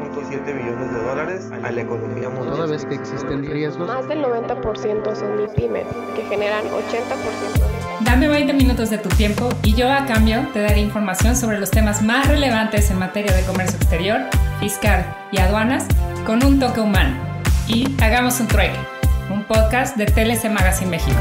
2.7 billones de dólares a la economía mundial. Toda vez que existen riesgos. Más del 90% son MIPYMES, que generan 80% de... Dame 20 minutos de tu tiempo y yo a cambio te daré información sobre los temas más relevantes en materia de comercio exterior, fiscal y aduanas con un toque humano. Y hagamos un trueque, un podcast de TLC Magazine México.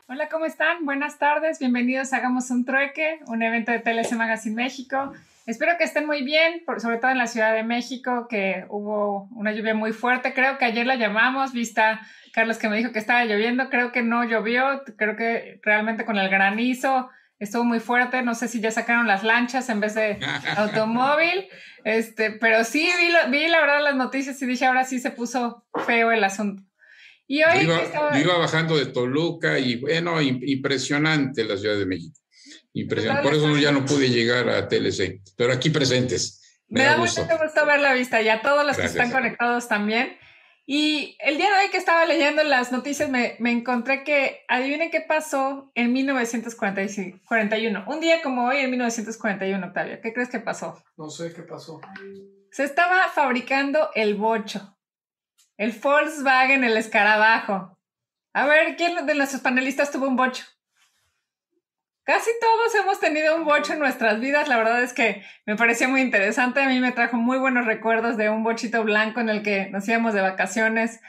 Hola, ¿cómo están? Buenas tardes, bienvenidos a Hagamos un Trueque, un evento de TLC Magazine México. Espero que estén muy bien, sobre todo en la Ciudad de México, que hubo una lluvia muy fuerte. Creo que ayer la llamamos, vista Carlos que me dijo que estaba lloviendo. Creo que no llovió, creo que realmente con el granizo estuvo muy fuerte. No sé si ya sacaron las lanchas en vez de automóvil, pero sí vi la verdad las noticias y dije, ahora sí se puso feo el asunto. Y hoy yo iba bajando de Toluca y bueno, impresionante la Ciudad de México. Impresionante. Por eso ya no pude llegar a TLC, pero aquí presentes. Me da mucho gusto ver la vista y a todos los que están conectados también. Y el día de hoy que estaba leyendo las noticias me encontré que, adivinen qué pasó en 1941. Un día como hoy en 1941, Octavio. ¿Qué crees que pasó? No sé qué pasó. Se estaba fabricando el bocho. El Volkswagen, el escarabajo. A ver, ¿quién de nuestros panelistas tuvo un bocho? Casi todos hemos tenido un bocho en nuestras vidas. La verdad es que me pareció muy interesante. A mí me trajo muy buenos recuerdos de un bochito blanco en el que nos íbamos de vacaciones.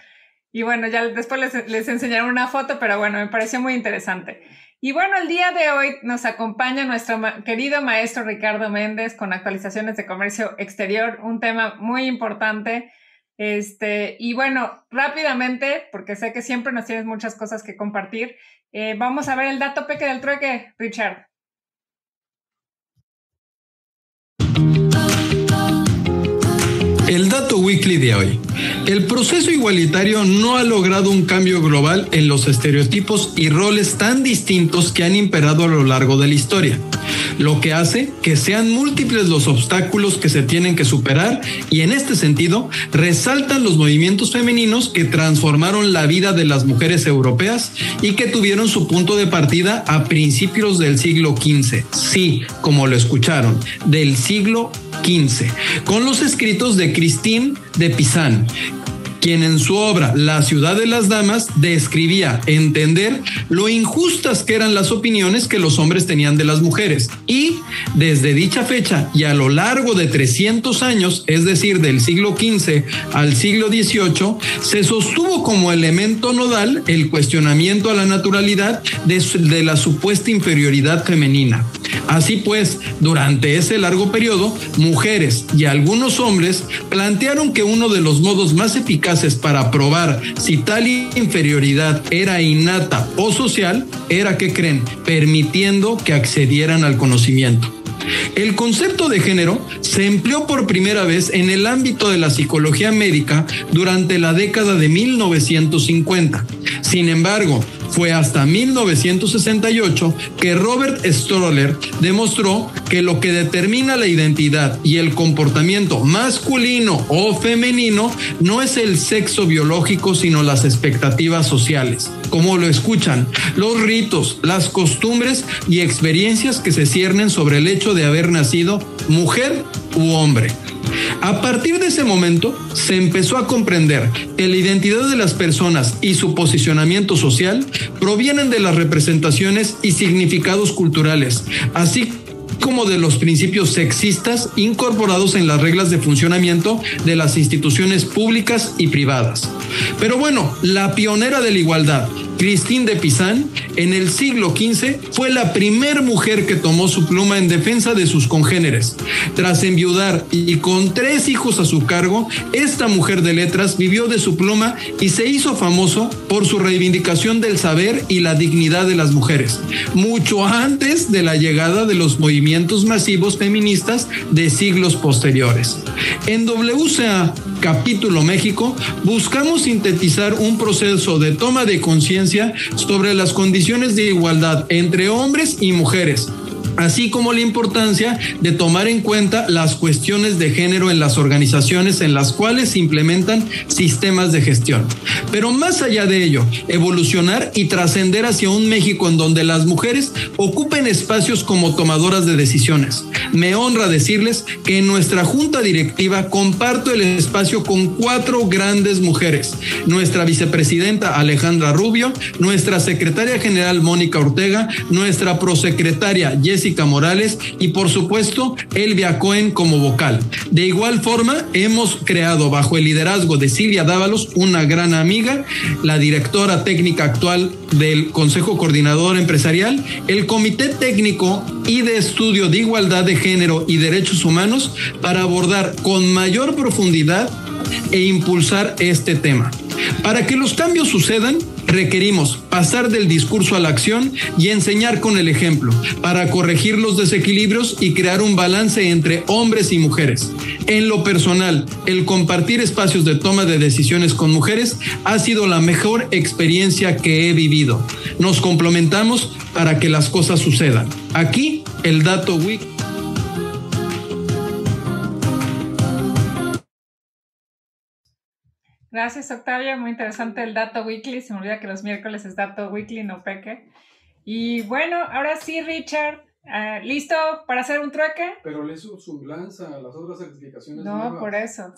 Y bueno, ya después les enseñaré una foto, pero bueno, me pareció muy interesante. Y bueno, el día de hoy nos acompaña nuestro querido maestro Ricardo Méndez con actualizaciones de comercio exterior, un tema muy importante. Y bueno, rápidamente, porque sé que siempre nos tienes muchas cosas que compartir, vamos a ver el dato peque del trueque, Richard. El dato weekly de hoy. El proceso igualitario no ha logrado un cambio global en los estereotipos y roles tan distintos que han imperado a lo largo de la historia, lo que hace que sean múltiples los obstáculos que se tienen que superar y en este sentido resaltan los movimientos femeninos que transformaron la vida de las mujeres europeas y que tuvieron su punto de partida a principios del siglo XV. Sí, como lo escucharon, del siglo XV, con los escritos de Christine de Pizan, quien en su obra La ciudad de las damas describía entender lo injustas que eran las opiniones que los hombres tenían de las mujeres. Y desde dicha fecha y a lo largo de 300 años, es decir, del siglo XV al siglo XVIII, se sostuvo como elemento nodal el cuestionamiento a la naturalidad de la supuesta inferioridad femenina. Así pues, durante ese largo periodo, mujeres y algunos hombres plantearon que uno de los modos más eficaces para probar si tal inferioridad era innata o social era, ¿qué creen?, permitiendo que accedieran al conocimiento. El concepto de género se empleó por primera vez en el ámbito de la psicología médica durante la década de 1950. Sin embargo, fue hasta 1968 que Robert Stroller demostró que lo que determina la identidad y el comportamiento masculino o femenino no es el sexo biológico, sino las expectativas sociales. Como lo escuchan, los ritos, las costumbres y experiencias que se ciernen sobre el hecho de haber nacido mujer u hombre. A partir de ese momento, se empezó a comprender que la identidad de las personas y su posicionamiento social provienen de las representaciones y significados culturales, así como de los principios sexistas incorporados en las reglas de funcionamiento de las instituciones públicas y privadas. Pero bueno, la pionera de la igualdad, Christine de Pizan, en el siglo XV fue la primer mujer que tomó su pluma en defensa de sus congéneres. Tras enviudar y con 3 hijos a su cargo, esta mujer de letras vivió de su pluma y se hizo famoso por su reivindicación del saber y la dignidad de las mujeres, mucho antes de la llegada de los movimientos masivos feministas de siglos posteriores. En WCA Capítulo México, buscamos sintetizar un proceso de toma de conciencia sobre las condiciones de igualdad entre hombres y mujeres, así como la importancia de tomar en cuenta las cuestiones de género en las organizaciones en las cuales se implementan sistemas de gestión. Pero más allá de ello, evolucionar y trascender hacia un México en donde las mujeres ocupen espacios como tomadoras de decisiones, Me honra decirles que en nuestra junta directiva comparto el espacio con 4 grandes mujeres: nuestra vicepresidenta Alejandra Rubio, nuestra secretaria general Mónica Ortega, nuestra prosecretaria Jessica Morales y por supuesto Elvia Cohen como vocal. De igual forma, hemos creado bajo el liderazgo de Silvia Dávalos, una gran amiga, la directora técnica actual del Consejo Coordinador Empresarial, el Comité Técnico y de Estudio de Igualdad de Género y Derechos Humanos, para abordar con mayor profundidad e impulsar este tema. Para que los cambios sucedan, requerimos pasar del discurso a la acción y enseñar con el ejemplo, para corregir los desequilibrios y crear un balance entre hombres y mujeres. En lo personal, el compartir espacios de toma de decisiones con mujeres ha sido la mejor experiencia que he vivido. Nos complementamos para que las cosas sucedan. Aquí, el Dato Week. Gracias, Octavio. Muy interesante el Dato Weekly. Se me olvida que los miércoles es Dato Weekly, no peque. Y bueno, ahora sí, Richard, ¿listo para hacer un trueque? Pero le su semblanza, las otras certificaciones no, nuevas. Por eso.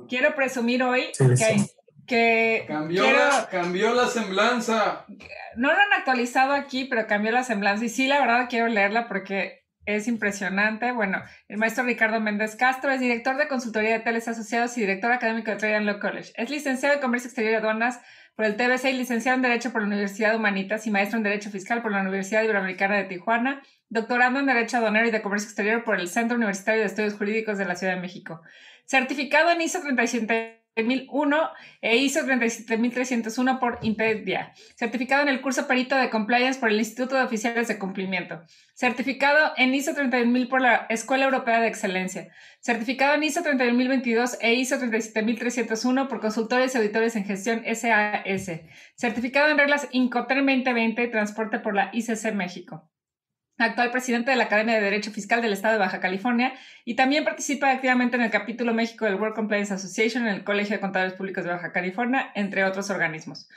Quiero presumir hoy sí, que cambió la semblanza. No lo han actualizado aquí, pero cambió la semblanza. Y sí, la verdad, quiero leerla porque es impresionante. Bueno, el maestro Ricardo Méndez Castro es director de consultoría de Teles Asociados y director académico de Trojan Law College. Es licenciado en Comercio Exterior y Aduanas por el TBC y licenciado en Derecho por la Universidad de Humanitas y maestro en Derecho Fiscal por la Universidad Iberoamericana de Tijuana, doctorando en Derecho Aduanero y de Comercio Exterior por el Centro Universitario de Estudios Jurídicos de la Ciudad de México. Certificado en ISO 37001 e ISO 37301 por Impedia. Certificado en el curso Perito de Compliance por el Instituto de Oficiales de Cumplimiento. Certificado en ISO 31000 por la Escuela Europea de Excelencia. Certificado en ISO 31022 e ISO 37301 por Consultores y Auditores en Gestión SAS. Certificado en reglas Incoterm 2020 y Transporte por la ICC México. Actual presidente de la Academia de Derecho Fiscal del Estado de Baja California y también participa activamente en el capítulo México del World Compliance Association en el Colegio de Contadores Públicos de Baja California, entre otros organismos.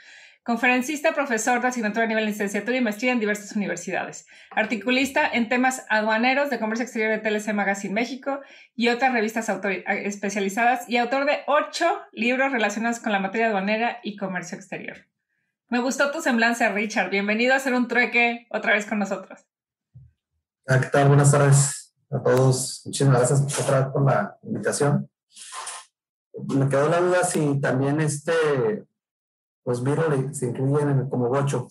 Conferencista, profesor de asignatura a nivel de licenciatura y maestría en diversas universidades. Articulista en temas aduaneros de Comercio Exterior de TLC Magazine México y otras revistas especializadas y autor de 8 libros relacionados con la materia aduanera y comercio exterior. Me gustó tu semblanza, Richard. Bienvenido a hacer un trueque otra vez con nosotros. ¿Qué tal? Buenas tardes a todos. Muchísimas gracias otra vez por la invitación. Me quedó la duda si también pues Virole se incluyen como bocho.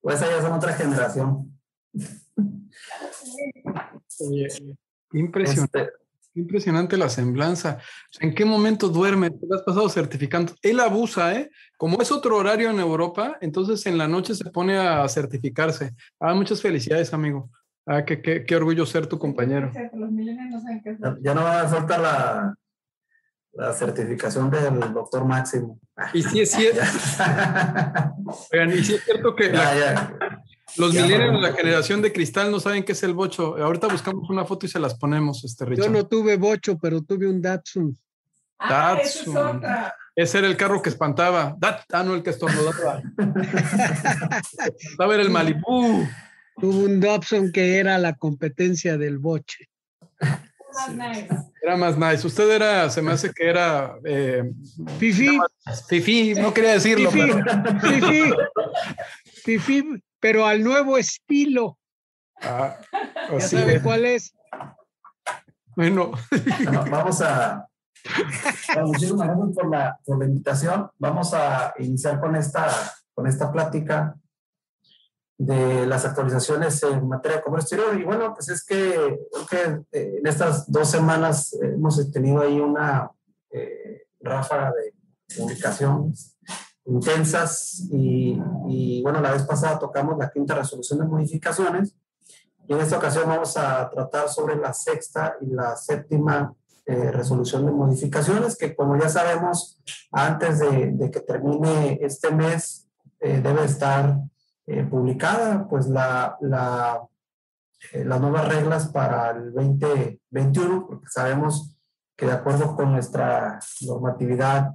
Pues esa ya son otra generación. Oye, impresionante la semblanza. ¿En qué momento duerme? ¿Te has pasado certificando? Él abusa, ¿eh? Como es otro horario en Europa, entonces en la noche se pone a certificarse. Muchas felicidades, amigo. Qué orgullo ser tu compañero. Los millennials no saben qué es. Ya no me falta la certificación del doctor Máximo. Y sí es cierto. Oigan, y sí es cierto que los millennials, la generación de cristal, no saben qué es el bocho. Ahorita buscamos una foto y se las ponemos, Richard. Yo no tuve bocho, pero tuve un Datsun. Esa es otra. Ese era el carro que espantaba. No, el que estornudaba. Estaba en el Malibú. Tuve un Datsun que era la competencia del boche. Era más nice. Usted se me hace que era... Fifí. Fifí, no quería decirlo. Fifí, pero al nuevo estilo. ¿Ya sabe cuál es? Bueno. Muchísimas gracias por la invitación. Vamos a iniciar con esta plática de las actualizaciones en materia de comercio exterior. Y bueno, pues es que creo que en estas 2 semanas hemos tenido ahí una ráfaga de publicaciones intensas y bueno, la vez pasada tocamos la 5ª resolución de modificaciones y en esta ocasión vamos a tratar sobre la 6ª y la 7ª resolución de modificaciones, que como ya sabemos, antes de que termine este mes debe estar publicada pues las nuevas reglas para el 2021, porque sabemos que de acuerdo con nuestra normatividad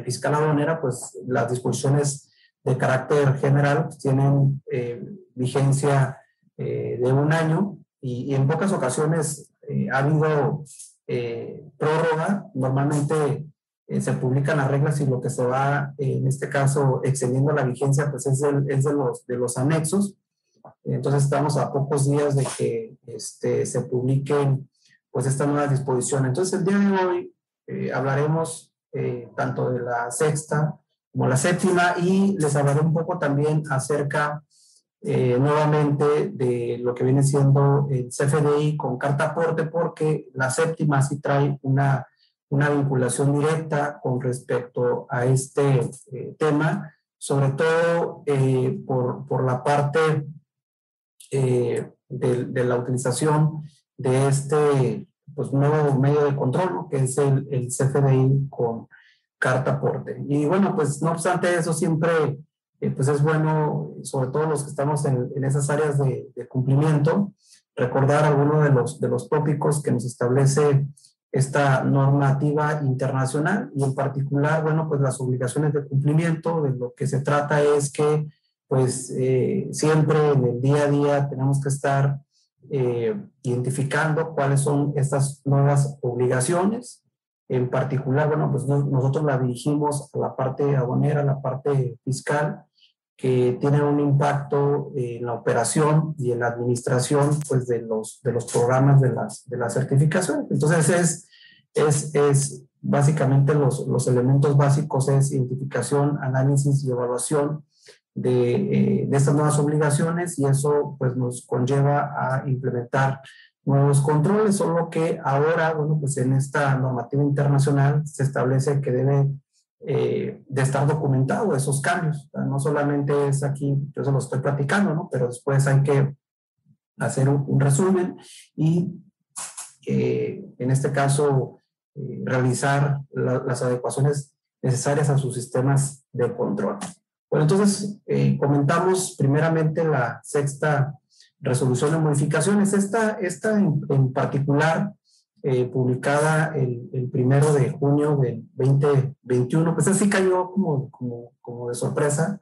fiscal aduanera, pues las disposiciones de carácter general pues, tienen vigencia de un año y en pocas ocasiones ha habido prórroga. Normalmente se publican las reglas y lo que se va, en este caso, extendiendo la vigencia, pues es de los anexos. Entonces estamos a pocos días de que se publiquen pues estas nuevas disposiciones. Entonces el día de hoy hablaremos tanto de la sexta como la séptima y les hablaré un poco también acerca nuevamente de lo que viene siendo el CFDI con carta aporte, porque la séptima sí trae una vinculación directa con respecto a este tema, sobre todo por la parte de la utilización de este pues, nuevo medio de control, ¿no? Que es el CFDI con carta aporte. Y bueno, pues no obstante eso, siempre pues es bueno, sobre todo los que estamos en esas áreas de cumplimiento, recordar algunos de los tópicos que nos establece esta normativa internacional y en particular, bueno, pues las obligaciones de cumplimiento. De lo que se trata es que pues siempre en el día a día tenemos que estar identificando cuáles son estas nuevas obligaciones. En particular, bueno, pues nosotros la dirigimos a la parte aduanera, a la parte fiscal, que tienen un impacto en la operación y en la administración pues, de los programas de las certificaciones. Entonces, es básicamente los elementos básicos es identificación, análisis y evaluación de estas nuevas obligaciones y eso pues, nos conlleva a implementar nuevos controles, solo que ahora, bueno, pues en esta normativa internacional se establece que debe de estar documentado esos cambios. O sea, no solamente es aquí, yo se lo estoy platicando, ¿no? Pero después hay que hacer un resumen y en este caso realizar las adecuaciones necesarias a sus sistemas de control. Bueno, entonces comentamos primeramente la sexta resolución de modificaciones. Esta en particular, publicada el 1 de junio del 2021, pues así cayó como de sorpresa,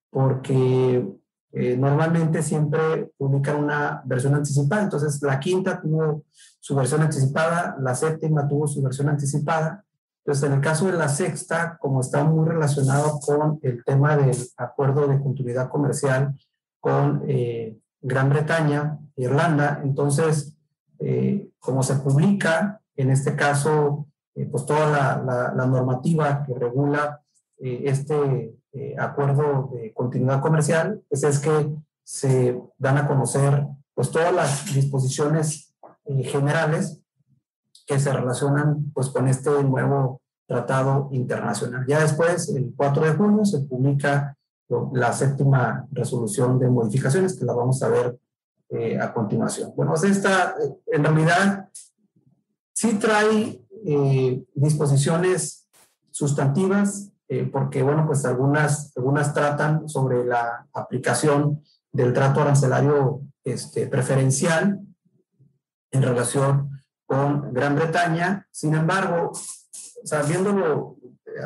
porque normalmente siempre publican una versión anticipada. Entonces la quinta tuvo su versión anticipada, la séptima tuvo su versión anticipada. Entonces en el caso de la sexta, como está muy relacionado con el tema del acuerdo de continuidad comercial con Gran Bretaña, Irlanda, entonces como se publica, en este caso, pues toda la normativa que regula este acuerdo de continuidad comercial, pues es que se dan a conocer pues todas las disposiciones generales que se relacionan pues con este nuevo tratado internacional. Ya después, el 4 de junio, se publica la séptima resolución de modificaciones, que la vamos a ver a continuación. Bueno, esta en realidad sí trae disposiciones sustantivas, porque, bueno, pues algunas tratan sobre la aplicación del trato arancelario preferencial en relación con Gran Bretaña. Sin embargo, o sea, viéndolo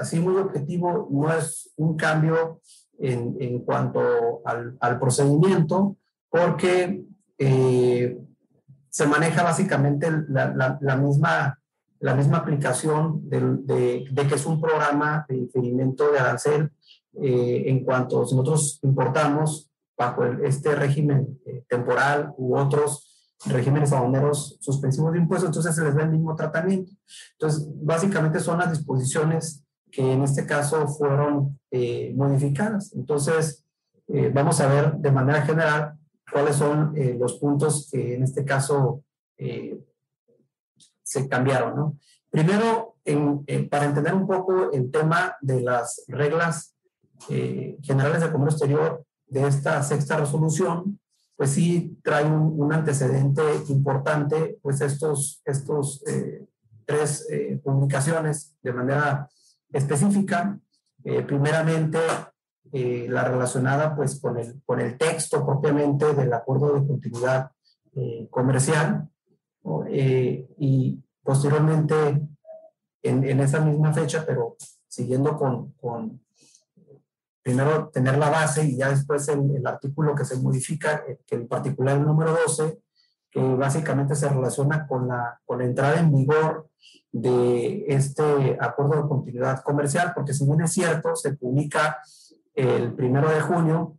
así muy objetivo, no es un cambio en cuanto al procedimiento, porque se maneja básicamente la misma aplicación de que es un programa de diferimiento de arancel en cuanto si nosotros importamos bajo este régimen temporal u otros regímenes aduaneros suspensivos de impuestos, entonces se les da el mismo tratamiento. Entonces, básicamente son las disposiciones que en este caso fueron modificadas. Entonces, vamos a ver de manera general cuáles son los puntos que en este caso se cambiaron, ¿no? Primero, para entender un poco el tema de las reglas generales de comercio exterior de esta sexta resolución, pues sí trae un antecedente importante, pues estos tres publicaciones de manera específica. Primeramente, la relacionada pues con el texto propiamente del acuerdo de continuidad comercial, ¿no? Y posteriormente en esa misma fecha, pero siguiendo con primero tener la base y ya después el artículo que se modifica, que en particular el número 12, que básicamente se relaciona con la entrada en vigor de este acuerdo de continuidad comercial, porque si bien es cierto, se publica el 1 de junio,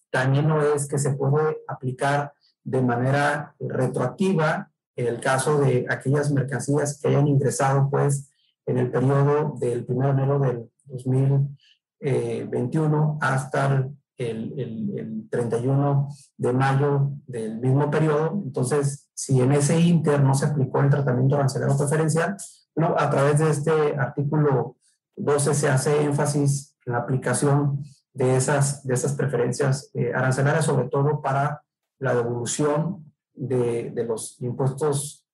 también no es que se puede aplicar de manera retroactiva en el caso de aquellas mercancías que hayan ingresado pues en el periodo del 1 de enero del 2021 hasta el 31 de mayo del mismo periodo. Entonces, si en ese ínter no se aplicó el tratamiento arancelario preferencial, no, a través de este artículo 12 se hace énfasis en la aplicación de esas preferencias arancelarias, sobre todo para la devolución de los impuestos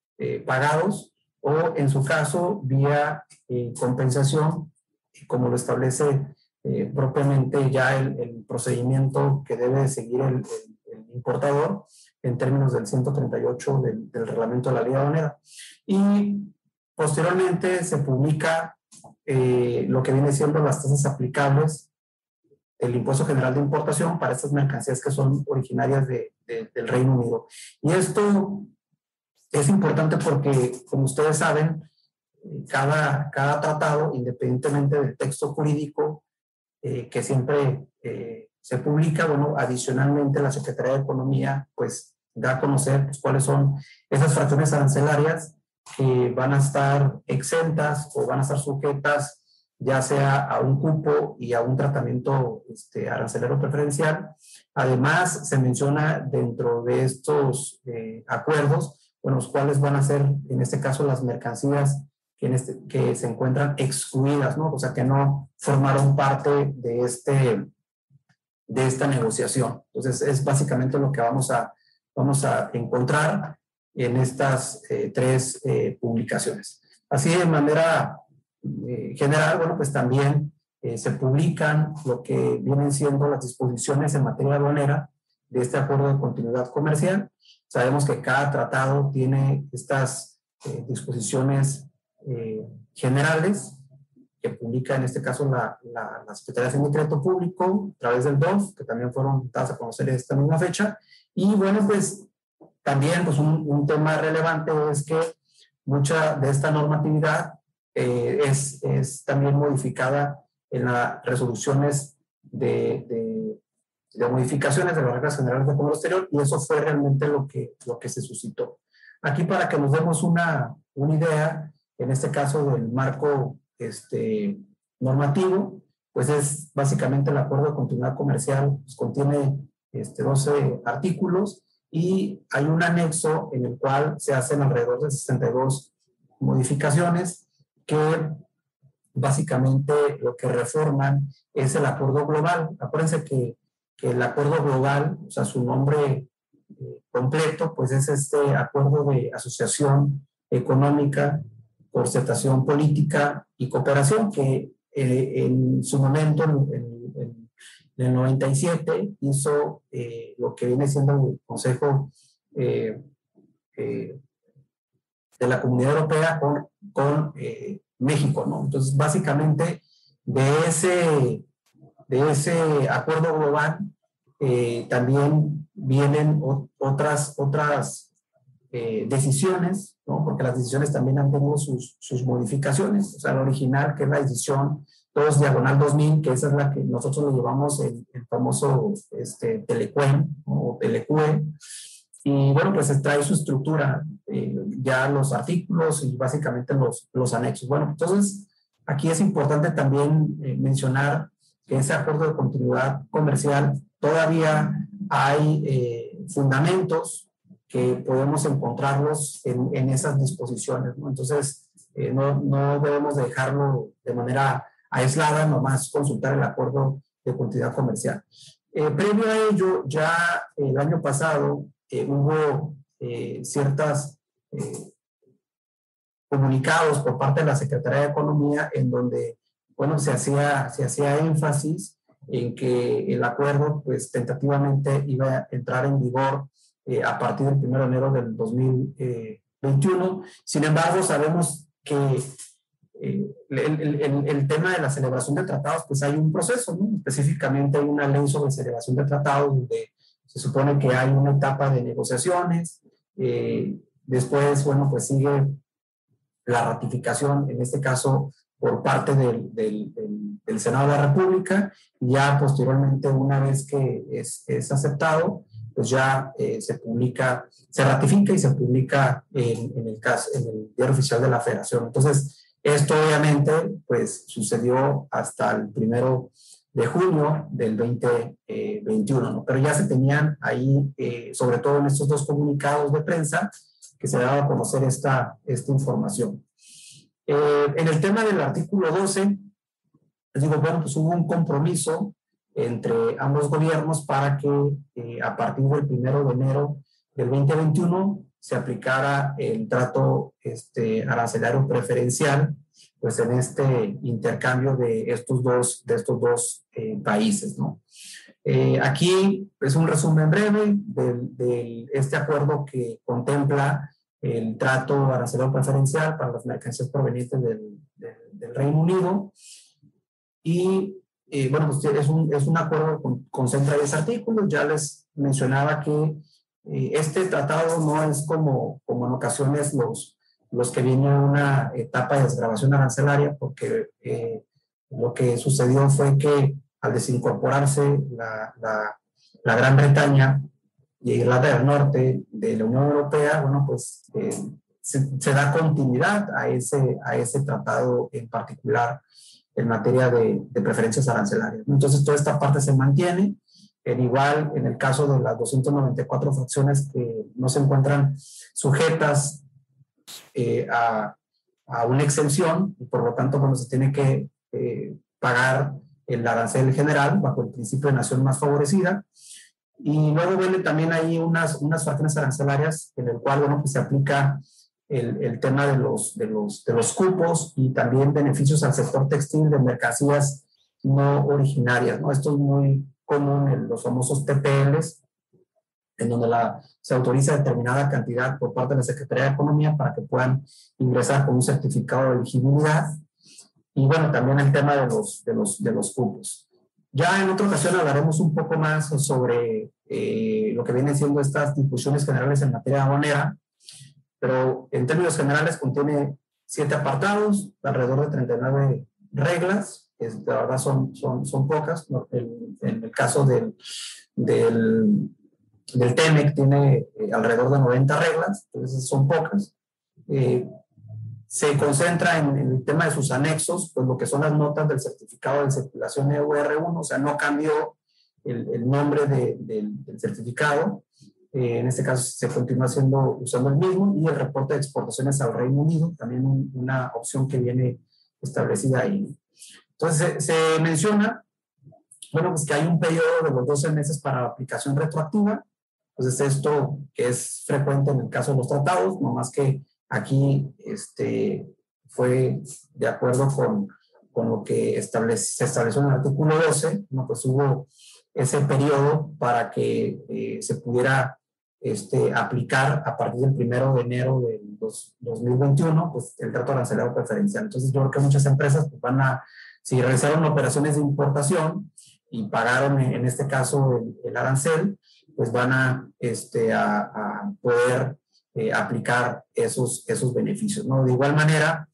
pagados o, en su caso, vía compensación, como lo establece propiamente ya el procedimiento que debe seguir el importador en términos del 138 del reglamento de la ley aduanera. Y posteriormente se publica lo que viene siendo las tasas aplicables del impuesto general de importación para estas mercancías que son originarias del Reino Unido. Y esto es importante porque, como ustedes saben, cada tratado, independientemente del texto jurídico que siempre se publica, bueno, adicionalmente la Secretaría de Economía pues da a conocer pues, cuáles son esas fracciones arancelarias que van a estar exentas o van a estar sujetas ya sea a un cupo y a un tratamiento arancelario preferencial. Además, se menciona dentro de estos acuerdos, bueno, cuáles van a ser, en este caso, las mercancías que se encuentran excluidas, ¿no? O sea, que no formaron parte de esta negociación. Entonces, es básicamente lo que vamos a encontrar en estas tres publicaciones. Así, de manera general, bueno, pues también se publican lo que vienen siendo las disposiciones en materia aduanera de este acuerdo de continuidad comercial. Sabemos que cada tratado tiene estas disposiciones generales que publica en este caso la Secretaría de Decreto Público a través del DOF, que también fueron dadas a conocer esta misma fecha. Y bueno, pues también pues un tema relevante es que mucha de esta normatividad es también modificada en las resoluciones de modificaciones de las reglas generales de comercio exterior, y eso fue realmente lo que se suscitó. Aquí, para que nos demos una idea, en este caso del marco normativo, pues es básicamente el acuerdo de continuidad comercial, pues contiene 12 artículos y hay un anexo en el cual se hacen alrededor de 62 modificaciones que básicamente lo que reforman es el acuerdo global. Acuérdense que el acuerdo global, o sea, su nombre completo, pues es este acuerdo de asociación económica, concertación política y cooperación, que en su momento, en el 97, hizo lo que viene siendo el Consejo de la Comunidad Europea con México, ¿no? Entonces, básicamente, de ese acuerdo global también vienen otras decisiones, ¿no? Porque las decisiones también han tenido sus modificaciones. O sea, la original, que es la decisión 2/2000, que esa es la que nosotros le llevamos el famoso Telecuen, ¿no? O Telecue. Y bueno, pues trae su estructura, ya los artículos y básicamente los anexos. Bueno, entonces aquí es importante también mencionar que ese acuerdo de continuidad comercial todavía hay fundamentos que podemos encontrarlos en esas disposiciones, ¿no? Entonces, no debemos dejarlo de manera aislada, nomás consultar el acuerdo de continuidad comercial. Previo a ello, ya el año pasado hubo ciertos comunicados por parte de la Secretaría de Economía en donde, bueno, se hacía énfasis en que el acuerdo, pues, tentativamente iba a entrar en vigor a partir del 1 de enero del 2021. Sin embargo, sabemos que el tema de la celebración de tratados, pues hay un proceso, ¿no? Específicamente hay una ley sobre celebración de tratados donde se supone que hay una etapa de negociaciones, después, bueno, pues sigue la ratificación, en este caso por parte del Senado de la República, y ya posteriormente, una vez que es aceptado, pues ya se publica, se ratifica y se publica en el Diario Oficial de la Federación. Entonces, esto obviamente pues sucedió hasta el 1 de junio del 2021, ¿no? Pero ya se tenían ahí, sobre todo en estos 2 comunicados de prensa, que se daba a conocer esta información. En el tema del artículo 12, les digo, bueno, pues hubo un compromiso entre ambos gobiernos para que a partir del 1 de enero del 2021 se aplicara el trato arancelario preferencial, pues en este intercambio de estos dos países, ¿no? Aquí es un resumen breve de este acuerdo que contempla el trato arancelario preferencial para las mercancías provenientes del Reino Unido. Y bueno, pues es un acuerdo que concentra 10 artículos. Ya les mencionaba que este tratado no es como en ocasiones los que vienen a una etapa de desgravación arancelaria, porque lo que sucedió fue que al desincorporarse la Gran Bretaña y Irlanda del Norte de la Unión Europea, bueno, pues se da continuidad a ese tratado en particular en materia de preferencias arancelarias. Entonces, toda esta parte se mantiene. Igual, en el caso de las 294 fracciones que no se encuentran sujetas a una exención, y por lo tanto, bueno, se tiene que pagar el arancel general bajo el principio de nación más favorecida. Y luego viene también ahí unas fracciones arancelarias en el cual, bueno, pues se aplica el tema de los cupos y también beneficios al sector textil de mercancías no originarias, ¿no? Esto es muy común en los famosos TPLs, en donde se autoriza determinada cantidad por parte de la Secretaría de Economía para que puedan ingresar con un certificado de elegibilidad. Y bueno, también el tema de los cupos. Ya en otra ocasión hablaremos un poco más sobre lo que vienen siendo estas disposiciones generales en materia aduanera, pero en términos generales contiene 7 apartados, alrededor de 39 reglas, que la verdad son pocas. En el caso del TEMEC tiene alrededor de 90 reglas, entonces son pocas. Se concentra en el tema de sus anexos, pues lo que son las notas del certificado de circulación EUR1, o sea, no cambió el nombre del certificado. En este caso se continúa usando el mismo, y el reporte de exportaciones al Reino Unido, también una opción que viene establecida ahí. Entonces se menciona, bueno, pues que hay un periodo de los 12 meses para la aplicación retroactiva. Entonces esto que es frecuente en el caso de los tratados, no más que aquí fue de acuerdo con lo que se estableció en el artículo 12, ¿no? Pues hubo ese periodo para que se pudiera aplicar a partir del 1 de enero del 2021, pues el trato arancelario preferencial. Entonces yo creo que muchas empresas pues, si realizaron operaciones de importación y pagaron en este caso el arancel, pues van a poder aplicar esos beneficios, ¿no? De igual manera,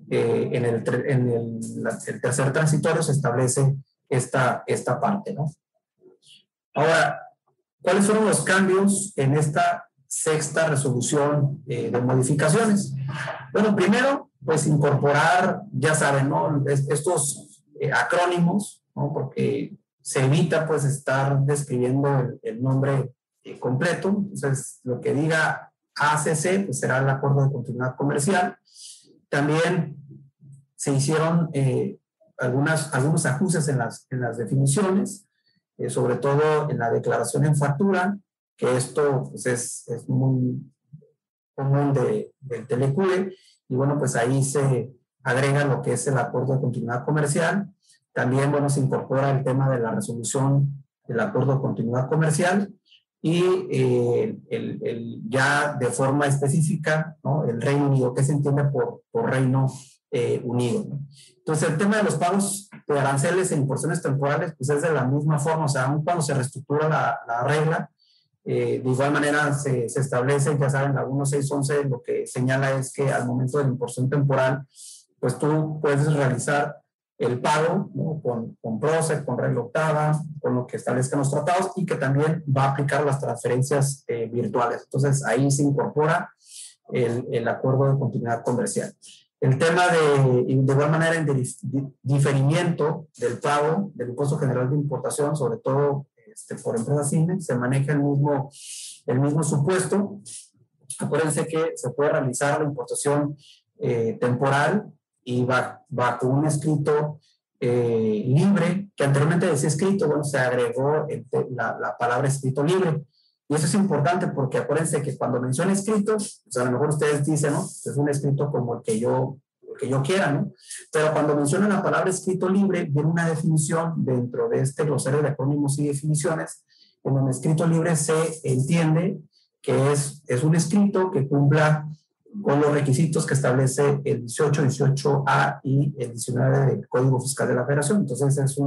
en el tercer transitorio se establece esta parte, ¿no? Ahora, ¿cuáles fueron los cambios en esta sexta resolución de modificaciones? Bueno, primero, pues incorporar, ya saben, ¿no? Estos acrónimos, ¿no? Porque se evita, pues, estar describiendo el nombre completo. Entonces, lo que diga ACC, pues será el acuerdo de continuidad comercial. También se hicieron algunos ajustes en las definiciones, sobre todo en la declaración en factura, que esto pues, es muy común del Telecue, y bueno, pues ahí se agrega lo que es el acuerdo de continuidad comercial. También, bueno, se incorpora el tema de la resolución del acuerdo de continuidad comercial, y ya de forma específica, ¿no? El Reino Unido, ¿qué se entiende por Reino Unido, ¿no? Entonces, el tema de los pagos de aranceles e importaciones temporales, pues es de la misma forma, o sea, aun cuando se reestructura la regla, de igual manera se establece, ya saben, la 1611 lo que señala es que al momento de la importación temporal, pues tú puedes realizar el pago, ¿no? con PROCER, con regla octava, con lo que establezcan los tratados, y que también va a aplicar las transferencias virtuales. Entonces, ahí se incorpora el acuerdo de continuidad comercial. El tema de igual manera, en diferimiento del pago del impuesto general de importación, sobre todo por empresas CIMEX, se maneja el mismo supuesto. Acuérdense que se puede realizar la importación temporal y bajo un escrito libre, que anteriormente decía escrito, bueno, se agregó la palabra escrito libre. Y eso es importante porque acuérdense que cuando menciona escrito, pues a lo mejor ustedes dicen, ¿no? Es un escrito como el que yo quiera, ¿no? Pero cuando menciona la palabra escrito libre, viene una definición dentro de este glosario de acrónimos y definiciones, en donde escrito libre se entiende que es un escrito que cumpla con los requisitos que establece el 18, 18A y el 19 del Código Fiscal de la Federación. Entonces es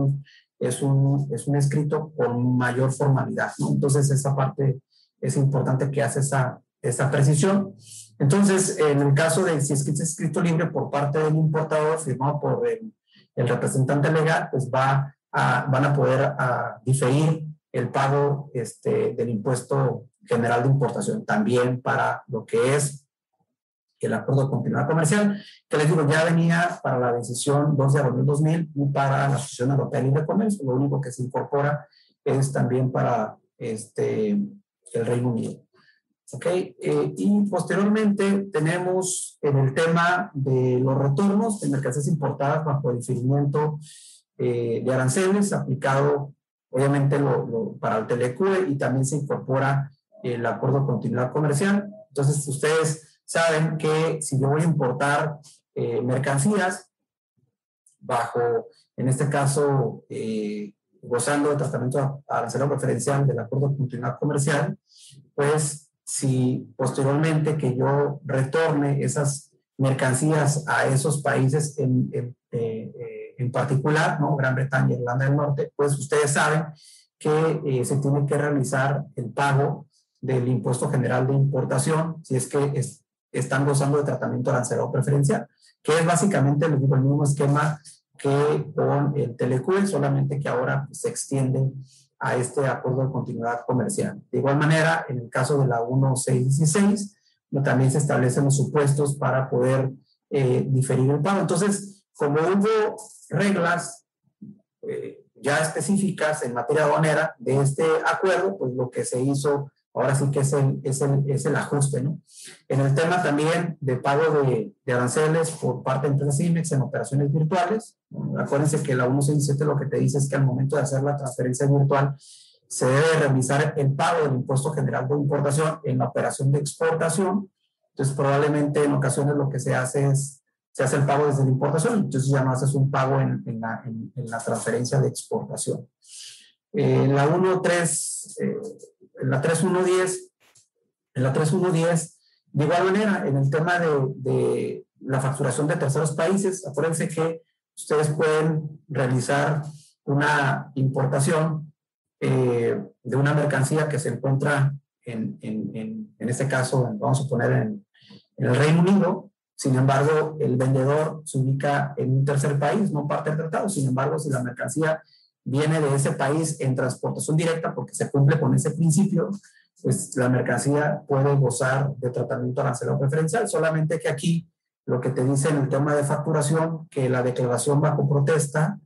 un escrito con mayor formalidad, ¿no? Entonces esa parte es importante que hace esa precisión. Entonces, en el caso de si es escrito libre por parte del importador, firmado por el representante legal, pues van a poder diferir el pago del impuesto general de importación, también para lo que es el acuerdo de continuidad comercial, que les digo, ya venía para la decisión 2 de abril del 2000 y para la Asociación Europea de Libre Comercio. Lo único que se incorpora es también para el Reino Unido. ¿Ok? Y posteriormente tenemos en el tema de los retornos de mercancías importadas bajo diferimiento de aranceles, aplicado obviamente para el TLQ, y también se incorpora el acuerdo de continuidad comercial. Entonces, ustedes saben que si yo voy a importar mercancías bajo, en este caso, gozando de tratamiento arancelario preferencial del acuerdo de continuidad comercial, pues si posteriormente que yo retorne esas mercancías a esos países en particular, ¿no? Gran Bretaña y Irlanda del Norte, pues ustedes saben que se tiene que realizar el pago del impuesto general de importación si es que están gozando de tratamiento arancelario preferencial, que es básicamente, les digo, el mismo esquema que con el TLQ, solamente que ahora se extiende a este acuerdo de continuidad comercial. De igual manera, en el caso de la 1616, también se establecen los supuestos para poder diferir el pago. Entonces, como hubo reglas ya específicas en materia aduanera de este acuerdo, pues lo que se hizo ahora sí que es el ajuste, ¿no? En el tema también de pago de aranceles por parte de empresas CIMEX en operaciones virtuales, acuérdense que la 1617 lo que te dice es que al momento de hacer la transferencia virtual se debe realizar el pago del impuesto general de importación en la operación de exportación. Entonces, probablemente en ocasiones lo que se hace es se hace el pago desde la importación, entonces ya no haces un pago en la transferencia de exportación. La 3110, de igual manera, en el tema de la facturación de terceros países, acuérdense que ustedes pueden realizar una importación de una mercancía que se encuentra en este caso, vamos a poner en el Reino Unido. Sin embargo, el vendedor se ubica en un tercer país, no parte del tratado. Sin embargo, si la mercancía viene de ese país en transportación directa, porque se cumple con ese principio, pues la mercancía puede gozar de tratamiento arancelario preferencial. Solamente que aquí lo que te dice en el tema de facturación, que la declaración bajo protesta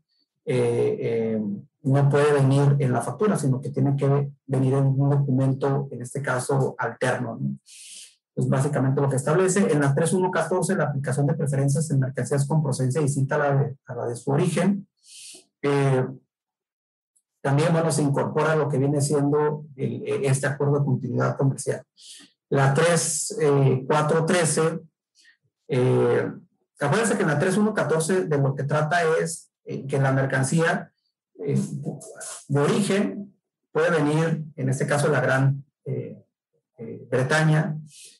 no puede venir en la factura, sino que tiene que venir en un documento, en este caso, alterno, ¿no? Es básicamente lo que establece. En la 3114, la aplicación de preferencias en mercancías con procedencia distinta a la de su origen. También, bueno, se incorpora lo que viene siendo este acuerdo de continuidad comercial. La 3413, acuérdense que en la 3114 de lo que trata es que la mercancía de origen puede venir, en este caso, la Gran Bretaña.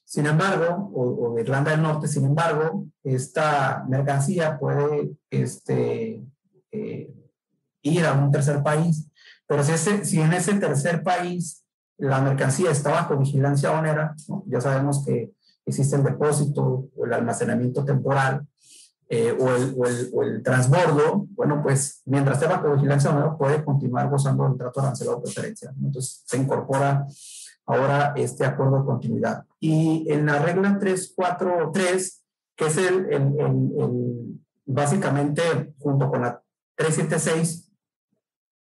Sin embargo, o de Irlanda del Norte, sin embargo, esta mercancía puede ir a un tercer país, pero si en ese tercer país la mercancía está bajo vigilancia aduanera, ¿no? Ya sabemos que existe el depósito o el almacenamiento temporal o el transbordo, bueno, pues mientras esté bajo vigilancia aduanera puede continuar gozando del trato arancelado preferencial, ¿no? Entonces se incorpora ahora este acuerdo de continuidad. Y en la regla 343, que es básicamente junto con la 376,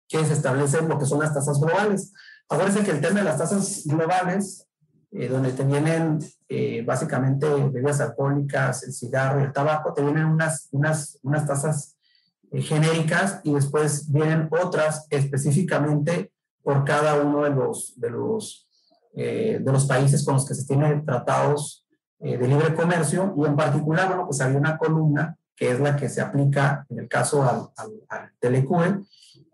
que se establecen lo que son las tasas globales. Acuérdense que el tema de las tasas globales, donde te vienen básicamente bebidas alcohólicas, el cigarro y el tabaco, te vienen unas tasas genéricas y después vienen otras específicamente por cada uno de los países con los que se tienen tratados de libre comercio, y en particular, bueno, pues había una columna que es la que se aplica en el caso al TLQ.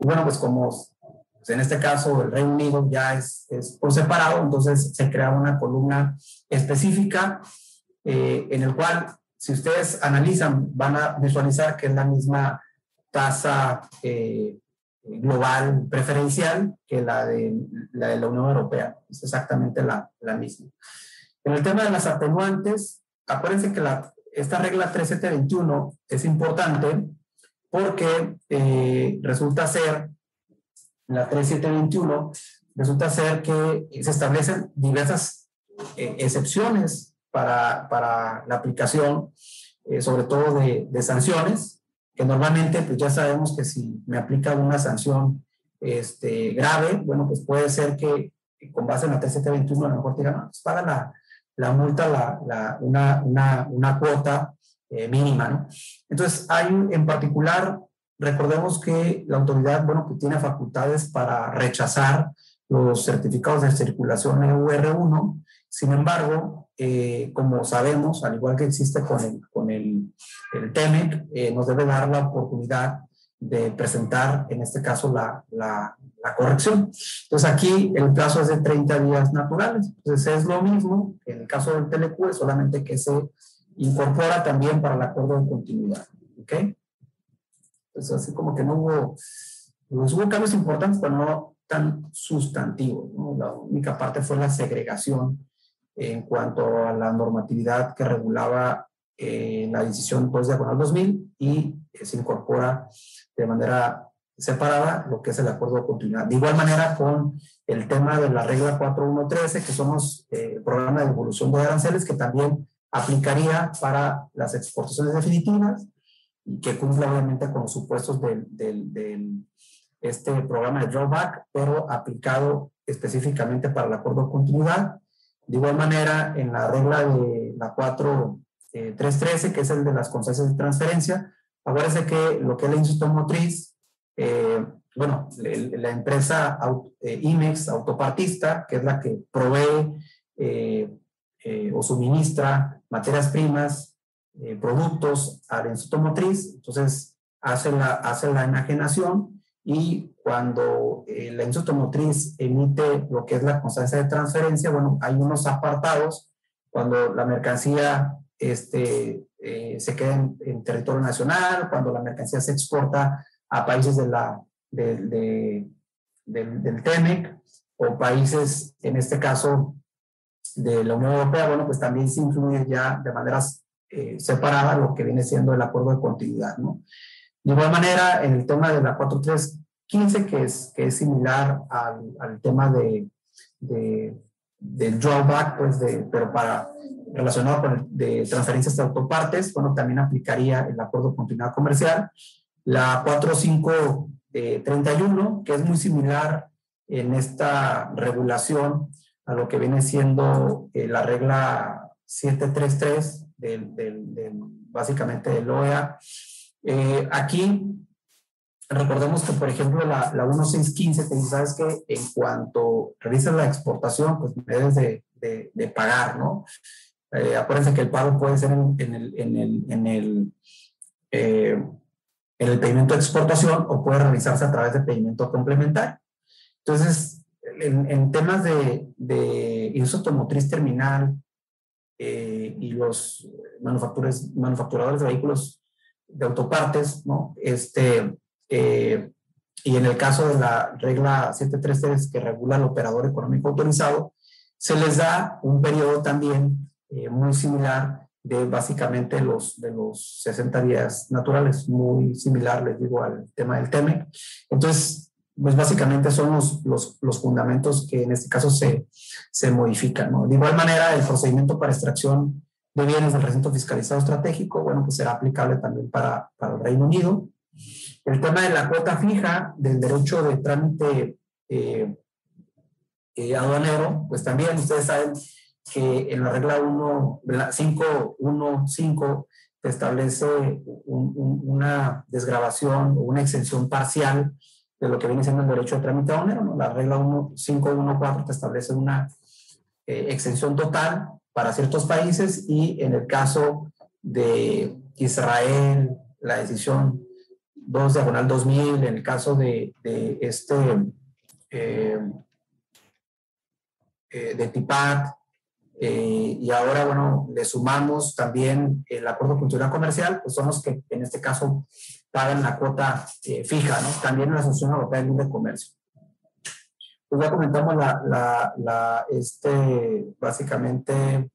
Y bueno, pues como pues en este caso el Reino Unido ya es por separado, entonces se crea una columna específica en el cual, si ustedes analizan, van a visualizar que es la misma tasa global preferencial que la de la Unión Europea. Es exactamente la misma. En el tema de las atenuantes, acuérdense que esta regla 3721 es importante porque resulta ser, la 3721, resulta ser que se establecen diversas excepciones para la aplicación, sobre todo de sanciones, que normalmente pues ya sabemos que si me aplica una sanción grave, bueno, pues puede ser que con base en la 3721 a lo mejor te digan, no, pues paga la multa, una cuota mínima, ¿no? Entonces, hay en particular, recordemos que la autoridad, bueno, pues tiene facultades para rechazar los certificados de circulación EUR1. Sin embargo, como sabemos, al igual que existe con el TEMEC, nos debe dar la oportunidad de presentar, en este caso, la corrección. Entonces, aquí el plazo es de 30 días naturales. Entonces, es lo mismo en el caso del TLQ, solamente que se incorpora también para el acuerdo de continuidad. ¿Ok? Entonces, así como que no hubo cambios importantes, pero no tan sustantivos, ¿no? La única parte fue la segregación en cuanto a la normatividad que regulaba la decisión 2/2000 y se incorpora de manera separada lo que es el acuerdo de continuidad. De igual manera con el tema de la regla 4113, que somos el programa de devolución de aranceles, que también aplicaría para las exportaciones definitivas y que cumple obviamente con los supuestos del programa de drawback, pero aplicado específicamente para el acuerdo de continuidad. De igual manera, en la regla de la 4313, que es el de las concesiones de transferencia, acuérdense que lo que es la industria automotriz, bueno, la empresa IMEX autopartista, que es la que provee o suministra materias primas, productos a la industria automotriz, entonces hace la enajenación, y cuando la industria automotriz emite lo que es la constancia de transferencia, bueno, hay unos apartados cuando la mercancía se queda en territorio nacional, cuando la mercancía se exporta a países del TEMEC o países, en este caso, de la Unión Europea, bueno, pues también se incluye ya de maneras separadas lo que viene siendo el acuerdo de continuidad, ¿no? De igual manera, en el tema de la 4315, que es similar al tema del drawback, pues pero relacionado con de transferencias de autopartes, bueno, también aplicaría el acuerdo de continuidad comercial. La 4531, que es muy similar en esta regulación a lo que viene siendo la regla 733 básicamente del OEA. Aquí recordemos que, por ejemplo, la 1615 te dice, ¿sabes qué? En cuanto realizas la exportación, pues debes de pagar, ¿no? Acuérdense que el pago puede ser en el pedimento de exportación o puede realizarse a través de pedimento complementario. Entonces, en temas de industria automotriz terminal y los manufacturadores de vehículos de autopartes, ¿no? Y en el caso de la regla 733 que regula al operador económico autorizado, se les da un periodo también muy similar de básicamente de los 60 días naturales, muy similar, les digo, al tema del TEMEC. Entonces, pues básicamente son los fundamentos que en este caso se modifican, ¿no? De igual manera, el procedimiento para extracción de bienes del recinto fiscalizado estratégico, bueno, pues será aplicable también para el Reino Unido. El tema de la cuota fija del derecho de trámite aduanero, pues también ustedes saben que en la regla 515 te establece una desgravación o una exención parcial de lo que viene siendo el derecho de trámite aduanero, ¿no? La regla 514 te establece una exención total para ciertos países, y en el caso de Israel, la decisión 2/2000, en el caso de TIPAD, y ahora, bueno, le sumamos también el acuerdo de continuidad comercial, pues son los que en este caso pagan la cuota fija, ¿no? También en la Asociación Europea de Libre Comercio. Pues ya comentamos básicamente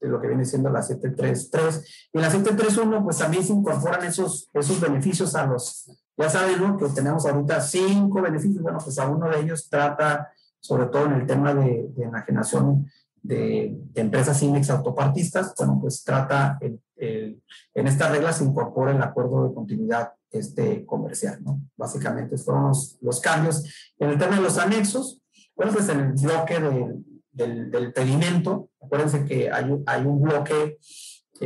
lo que viene siendo la 733. Y en la 731, pues también se incorporan esos beneficios a los, ya saben, ¿no? Que tenemos ahorita 5 beneficios. Bueno, pues a uno de ellos trata, sobre todo en el tema de enajenación de empresas IMEX autopartistas, bueno, pues trata, en esta regla se incorpora el acuerdo de continuidad comercial, ¿no? Básicamente fueron los cambios. En el tema de los anexos, bueno, pues en el bloque del pedimento, acuérdense que hay un bloque,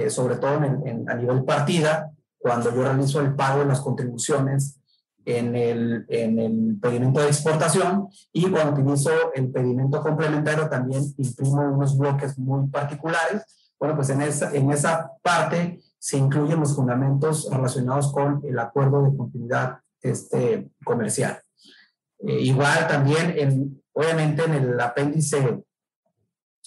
sobre todo a nivel partida, cuando yo realizo el pago de las contribuciones en el pedimento de exportación, y cuando utilizo el pedimento complementario también imprimo unos bloques muy particulares. Bueno, pues en esa parte se incluyen los fundamentos relacionados con el acuerdo de continuidad comercial. Igual también, obviamente en el apéndice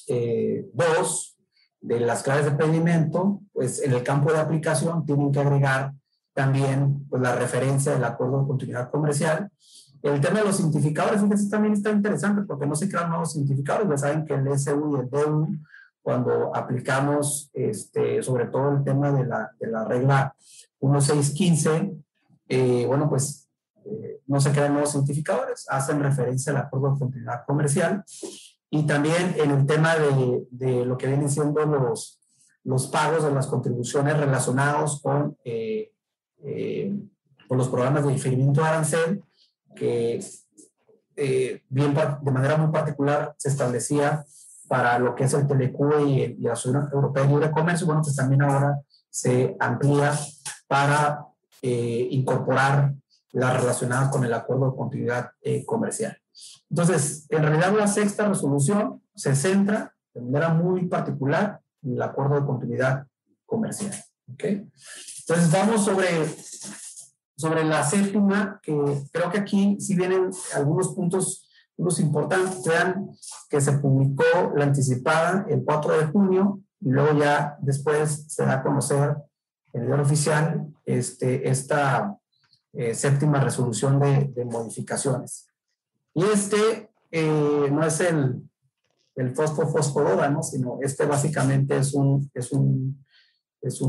2 de las claves de pedimento, pues en el campo de aplicación tienen que agregar también pues, la referencia del acuerdo de continuidad comercial. El tema de los identificadores, fíjense, también está interesante porque no se crean nuevos identificadores. Ya saben que el SU y el DU, cuando aplicamos sobre todo el tema de la regla 1615, bueno, pues no se crean nuevos identificadores, hacen referencia al acuerdo de continuidad comercial. Y también en el tema de lo que vienen siendo los pagos de las contribuciones relacionados con los programas de diferimiento de arancel, que de manera muy particular se establecía para lo que es el TLQ y la Asociación Europea de Libre Comercio. Bueno, pues también ahora se amplía para incorporar las relacionadas con el acuerdo de continuidad comercial. Entonces, en realidad la sexta resolución se centra de manera muy particular en el acuerdo de continuidad comercial. ¿Okay? Entonces, vamos sobre la séptima, que creo que aquí sí vienen algunos puntos importantes. Vean que se publicó la anticipada el 4 de junio y luego ya después se da a conocer en el diario oficial esta séptima resolución de modificaciones. Y no es el fosfodora, ¿no? Sino básicamente es un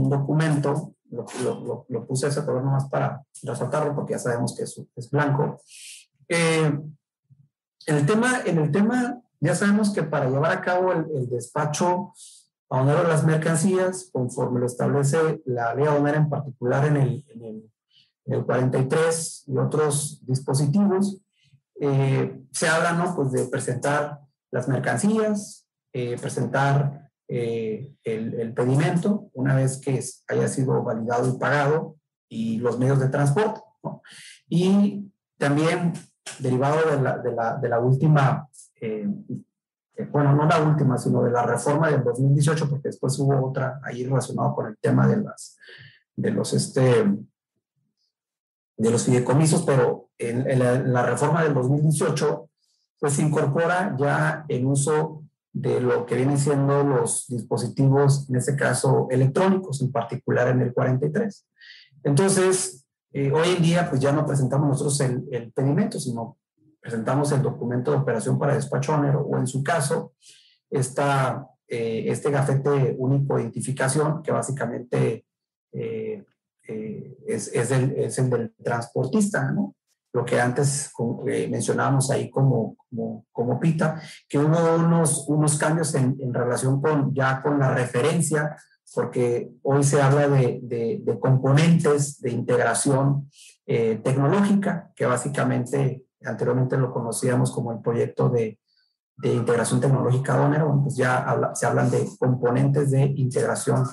documento. Lo puse ese color nomás para resaltarlo porque ya sabemos que es blanco. En el tema ya sabemos que para llevar a cabo el despacho aduanero de las mercancías, conforme lo establece la ley aduanera, en particular en el 43 y otros dispositivos, se habla, ¿no? Pues de presentar las mercancías, presentar el pedimento una vez que haya sido validado y pagado, y los medios de transporte, ¿no? Y también derivado de la última, bueno, no la última, sino de la reforma del 2018, porque después hubo otra ahí relacionada con el tema de los fideicomisos, pero en la reforma del 2018 pues se incorpora ya el uso de lo que vienen siendo los dispositivos, en este caso electrónicos, en particular en el 43. Entonces, hoy en día pues ya no presentamos nosotros el pedimento, sino presentamos el documento de operación para despacho onerero, o en su caso, este gafete único de identificación, que básicamente es el del transportista, ¿no? Lo que antes mencionábamos ahí como PITA, que hubo unos cambios en relación con la referencia, porque hoy se habla de componentes de integración tecnológica, que básicamente anteriormente lo conocíamos como el proyecto de integración tecnológica onerero. Pues ya se hablan de componentes de integración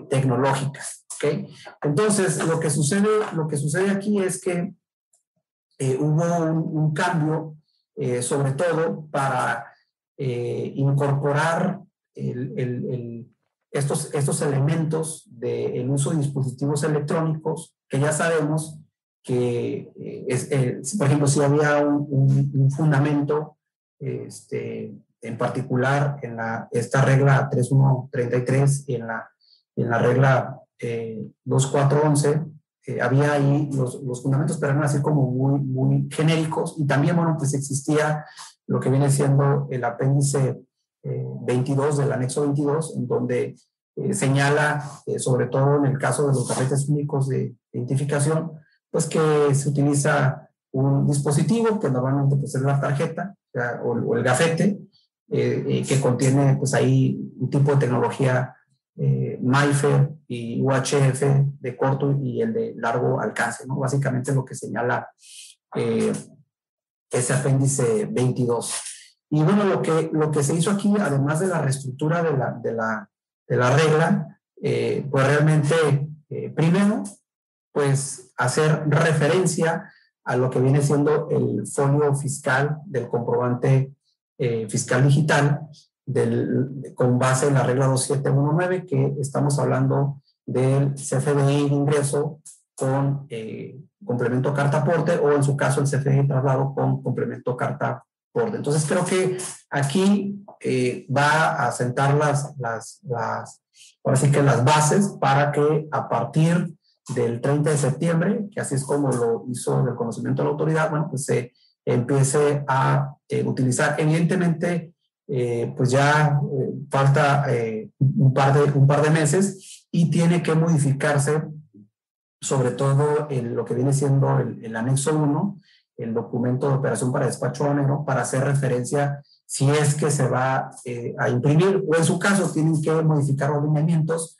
tecnológica, ¿okay? Entonces, lo que sucede aquí es que hubo un cambio, sobre todo para incorporar estos elementos del uso de dispositivos electrónicos, que ya sabemos que, por ejemplo, si había un fundamento, en particular en esta regla 3133 y en la regla 2411, había ahí los fundamentos, pero eran así como muy, muy genéricos. Y también, bueno, pues existía lo que viene siendo el apéndice 22 del anexo 22, en donde señala, sobre todo en el caso de los gafetes únicos de identificación, pues que se utiliza un dispositivo que normalmente pues es la tarjeta, o el gafete, que contiene pues ahí un tipo de tecnología MIFARE y UHF de corto y el de largo alcance, ¿no? Básicamente lo que señala ese apéndice 22. Y bueno, lo que se hizo aquí, además de la reestructura de la regla, pues realmente, primero, pues hacer referencia a lo que viene siendo el folio fiscal del comprobante fiscal digital, con base en la regla 2719, que estamos hablando del CFDI de ingreso con complemento carta aporte, o en su caso el CFDI de traslado con complemento carta aporte. Entonces creo que aquí va a sentar ahora sí que las bases para que a partir del 30 de septiembre, que así es como lo hizo del conocimiento de la autoridad, bueno, pues se empiece a utilizar. Evidentemente, pues ya falta un par de meses y tiene que modificarse sobre todo lo que viene siendo el anexo 1, el documento de operación para despacho onerero, para hacer referencia si es que se va a imprimir, o en su caso tienen que modificar los lineamientos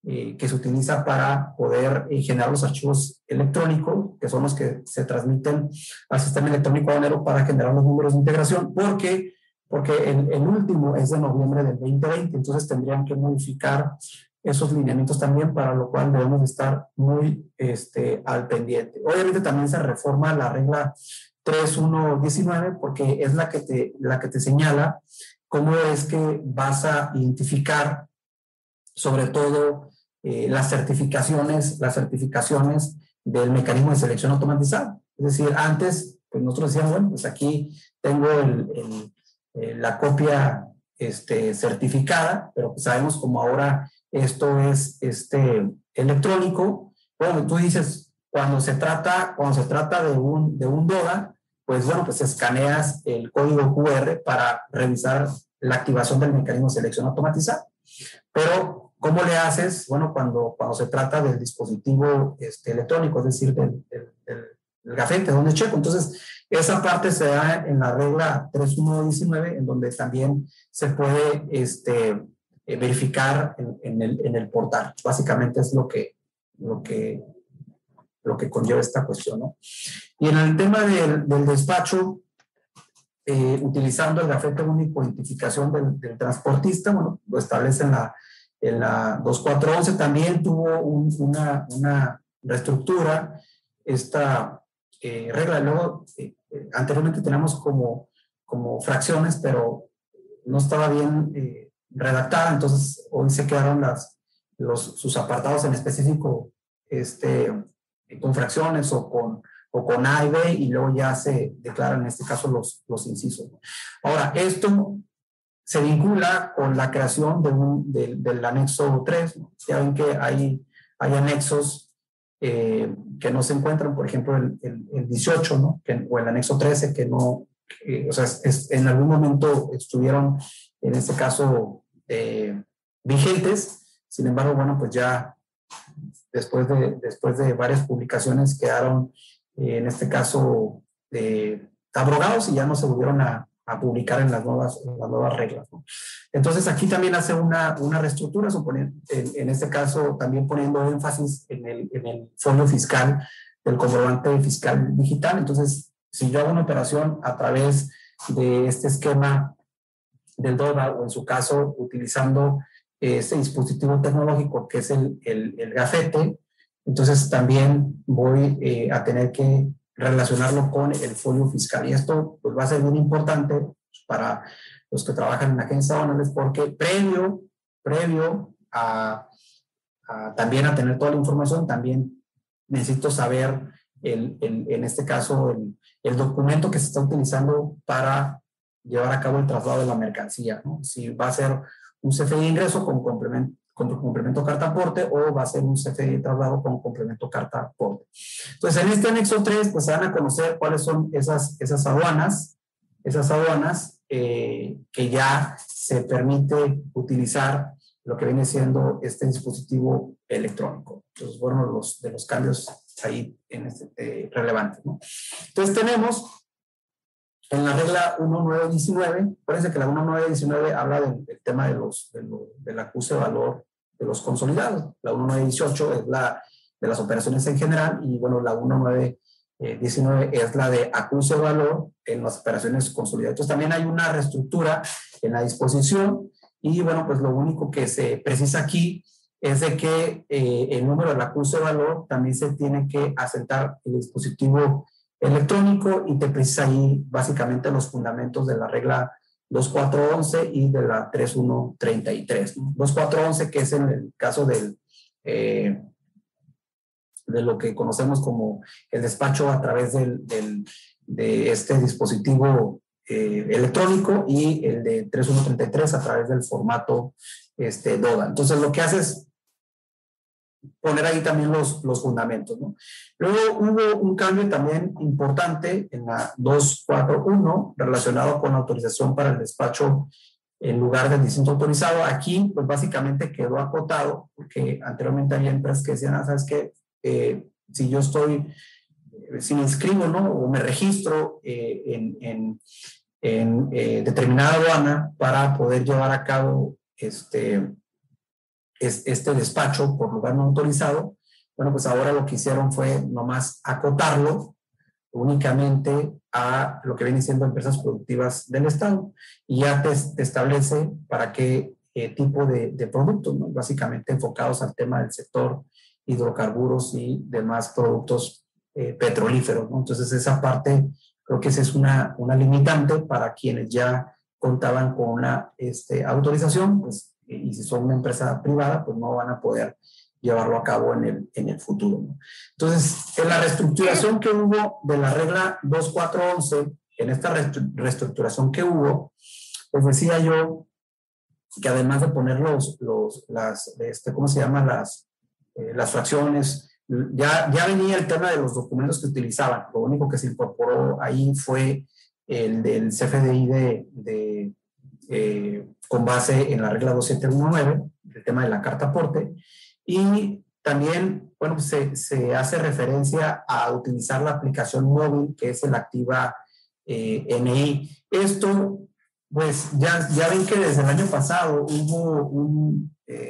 que se utiliza para poder generar los archivos electrónicos, que son los que se transmiten al sistema electrónico aduanero para generar los números de integración, porque el último es de noviembre del 2020, entonces tendrían que modificar esos lineamientos también, para lo cual debemos estar muy al pendiente. Obviamente también se reforma la regla 3119, porque es la que te señala cómo es que vas a identificar sobre todo las certificaciones del mecanismo de selección automatizada. Es decir, antes pues nosotros decíamos, bueno, pues aquí tengo la copia certificada, pero pues sabemos como ahora esto es electrónico. Bueno, tú dices, cuando se trata de un DODA, pues bueno, pues escaneas el código QR para revisar la activación del mecanismo de selección automatizada. Pero, ¿cómo le haces? Bueno, cuando se trata del dispositivo electrónico, es decir, del gafete, donde checo. Entonces, esa parte se da en la regla 3119, en donde también se puede verificar en el portal. Básicamente es lo que conlleva esta cuestión, ¿no? Y en el tema del despacho, utilizando el gafete único de identificación del transportista, bueno, lo establece en la 2411, también tuvo una reestructura esta regla. Luego, anteriormente teníamos como fracciones, pero no estaba bien redactada, entonces hoy se quedaron sus apartados en específico con fracciones o con A y B, y luego ya se declaran en este caso los incisos. Ahora, esto se vincula con la creación del anexo 3. ¿No? Ya ven que hay anexos que no se encuentran, por ejemplo, el 18, ¿no? O el anexo 13, que no, o sea, en algún momento estuvieron, en este caso, vigentes. Sin embargo, bueno, pues ya después de varias publicaciones quedaron, en este caso, abrogados y ya no se volvieron a publicar en las nuevas reglas, ¿no? Entonces aquí también hace una reestructura, en este caso también poniendo énfasis en el folio fiscal del comprobante fiscal digital. Entonces, si yo hago una operación a través de este esquema del DORA, o en su caso utilizando este dispositivo tecnológico que es el gafete, entonces también voy a tener que relacionarlo con el folio fiscal. Y esto pues, va a ser muy importante para los que trabajan en agencias aduanales, porque previo a también a tener toda la información, también necesito saber en este caso el documento que se está utilizando para llevar a cabo el traslado de la mercancía, ¿no? Si va a ser un CFDI de ingreso con complemento carta aporte, o va a ser un CFDI de traslado con complemento carta aporte. Entonces, en este anexo 3, pues se van a conocer cuáles son esas aduanas que ya se permite utilizar lo que viene siendo este dispositivo electrónico. Entonces, bueno, de los cambios ahí relevantes, ¿no? Entonces, tenemos en la regla 1919, parece que la 1919 habla del tema del acuse de valor de los consolidados. La 1918 es la de las operaciones en general, y bueno, la 1919 es la de acuse de valor en las operaciones consolidadas. Entonces también hay una reestructura en la disposición, y bueno, pues lo único que se precisa aquí es de que el número del acuse de valor también se tiene que asentar el dispositivo electrónico, y te precisa ahí básicamente los fundamentos de la regla 2411 y de la 3133. 2411, que es en el caso de lo que conocemos como el despacho a través de este dispositivo electrónico, y el de 3133 a través del formato DODA. Entonces lo que hace es poner ahí también los fundamentos, ¿no? Luego hubo un cambio también importante en la 241 relacionado con la autorización para el despacho en lugar del distinto autorizado. Aquí, pues básicamente quedó acotado, porque anteriormente había empresas que decían, ¿sabes qué? Si me inscribo, ¿no? O me registro en determinada aduana para poder llevar a cabo este despacho por lugar no autorizado, bueno, pues ahora lo que hicieron fue nomás acotarlo únicamente a lo que vienen siendo empresas productivas del Estado, y ya te establece para qué tipo de productos, ¿no? Básicamente enfocados al tema del sector hidrocarburos y demás productos petrolíferos, ¿no? Entonces esa parte creo que esa es una limitante para quienes ya contaban con una autorización, pues, y si son una empresa privada, pues no van a poder llevarlo a cabo en el futuro, ¿no? Entonces, en la reestructuración que hubo de la regla 2411, en esta reestructuración que hubo, pues decía yo que además de poner ¿cómo se llama? Las fracciones, ya venía el tema de los documentos que utilizaban. Lo único que se incorporó ahí fue el del CFDI con base en la regla 2719, el tema de la carta aporte, y también, bueno, pues se hace referencia a utilizar la aplicación móvil que es el Activa NI. Esto, pues ya ven que desde el año pasado hubo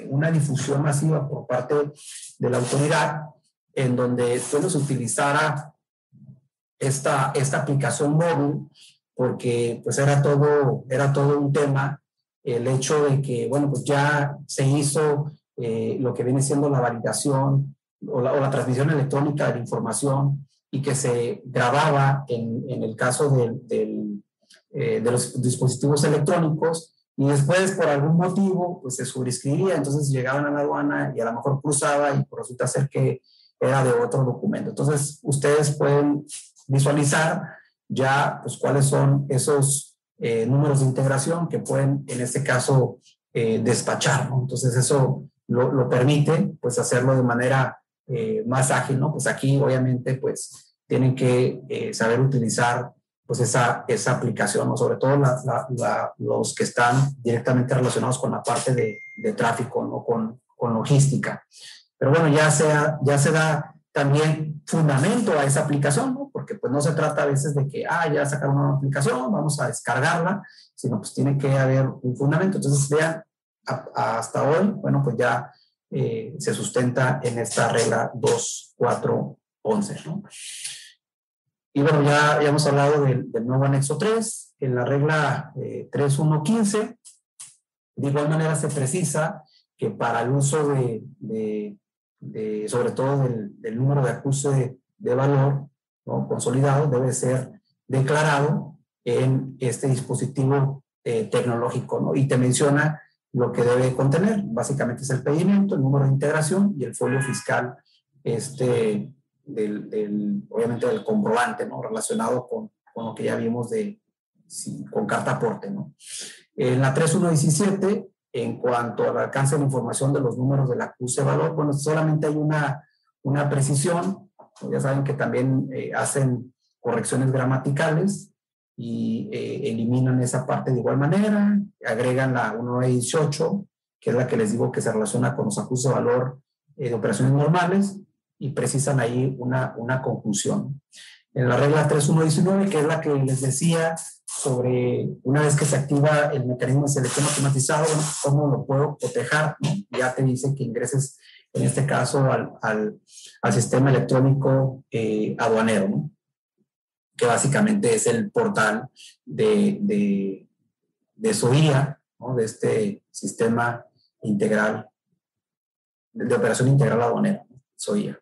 una difusión masiva por parte de la autoridad en donde se utilizara esta aplicación móvil, porque pues era todo un tema el hecho de que, bueno, pues ya se hizo lo que viene siendo la validación o la transmisión electrónica de la información, y que se grababa en el caso de los dispositivos electrónicos, y después por algún motivo pues se sobrescribía, entonces llegaban a la aduana y a lo mejor cruzaba y pues resulta ser que era de otro documento. Entonces ustedes pueden visualizar ya pues cuáles son esos números de integración que pueden, en este caso, despachar, ¿no? Entonces eso lo permite, pues, hacerlo de manera más ágil, ¿no? Pues aquí, obviamente, pues, tienen que saber utilizar, pues, esa aplicación, ¿no? Sobre todo los que están directamente relacionados con la parte de tráfico, ¿no? Con logística. Pero bueno, ya se da también fundamento a esa aplicación, ¿no? Porque pues no se trata a veces de que, ya sacaron una aplicación, vamos a descargarla, sino pues tiene que haber un fundamento. Entonces, vean, hasta hoy, bueno, pues ya se sustenta en esta regla 2.4.11, ¿no? Y bueno, ya hemos hablado del nuevo anexo 3, en la regla 3.1.15, de igual manera se precisa que para el uso sobre todo del número de acuse de valor, ¿no? Consolidado, debe ser declarado en este dispositivo tecnológico, ¿no? Y te menciona lo que debe contener. Básicamente es el pedimento, el número de integración y el folio fiscal, obviamente del comprobante, ¿no? Relacionado con lo que ya vimos con carta aporte, ¿no? En la 3.1.17, en cuanto al alcance de la información de los números del acuse de valor, bueno, solamente hay una precisión. Ya saben que también hacen correcciones gramaticales y eliminan esa parte de igual manera, agregan la 1.18, que es la que les digo que se relaciona con los acuses de valor de operaciones normales, y precisan ahí una conclusión. En la regla 3.1.19, que es la que les decía sobre una vez que se activa el mecanismo de selección automatizado, cómo lo puedo cotejar, ¿no? Ya te dice que ingreses, en este caso, al sistema electrónico aduanero, ¿no? Que básicamente es el portal de SOIA, ¿no? De este sistema integral, de operación integral aduanera, SOIA.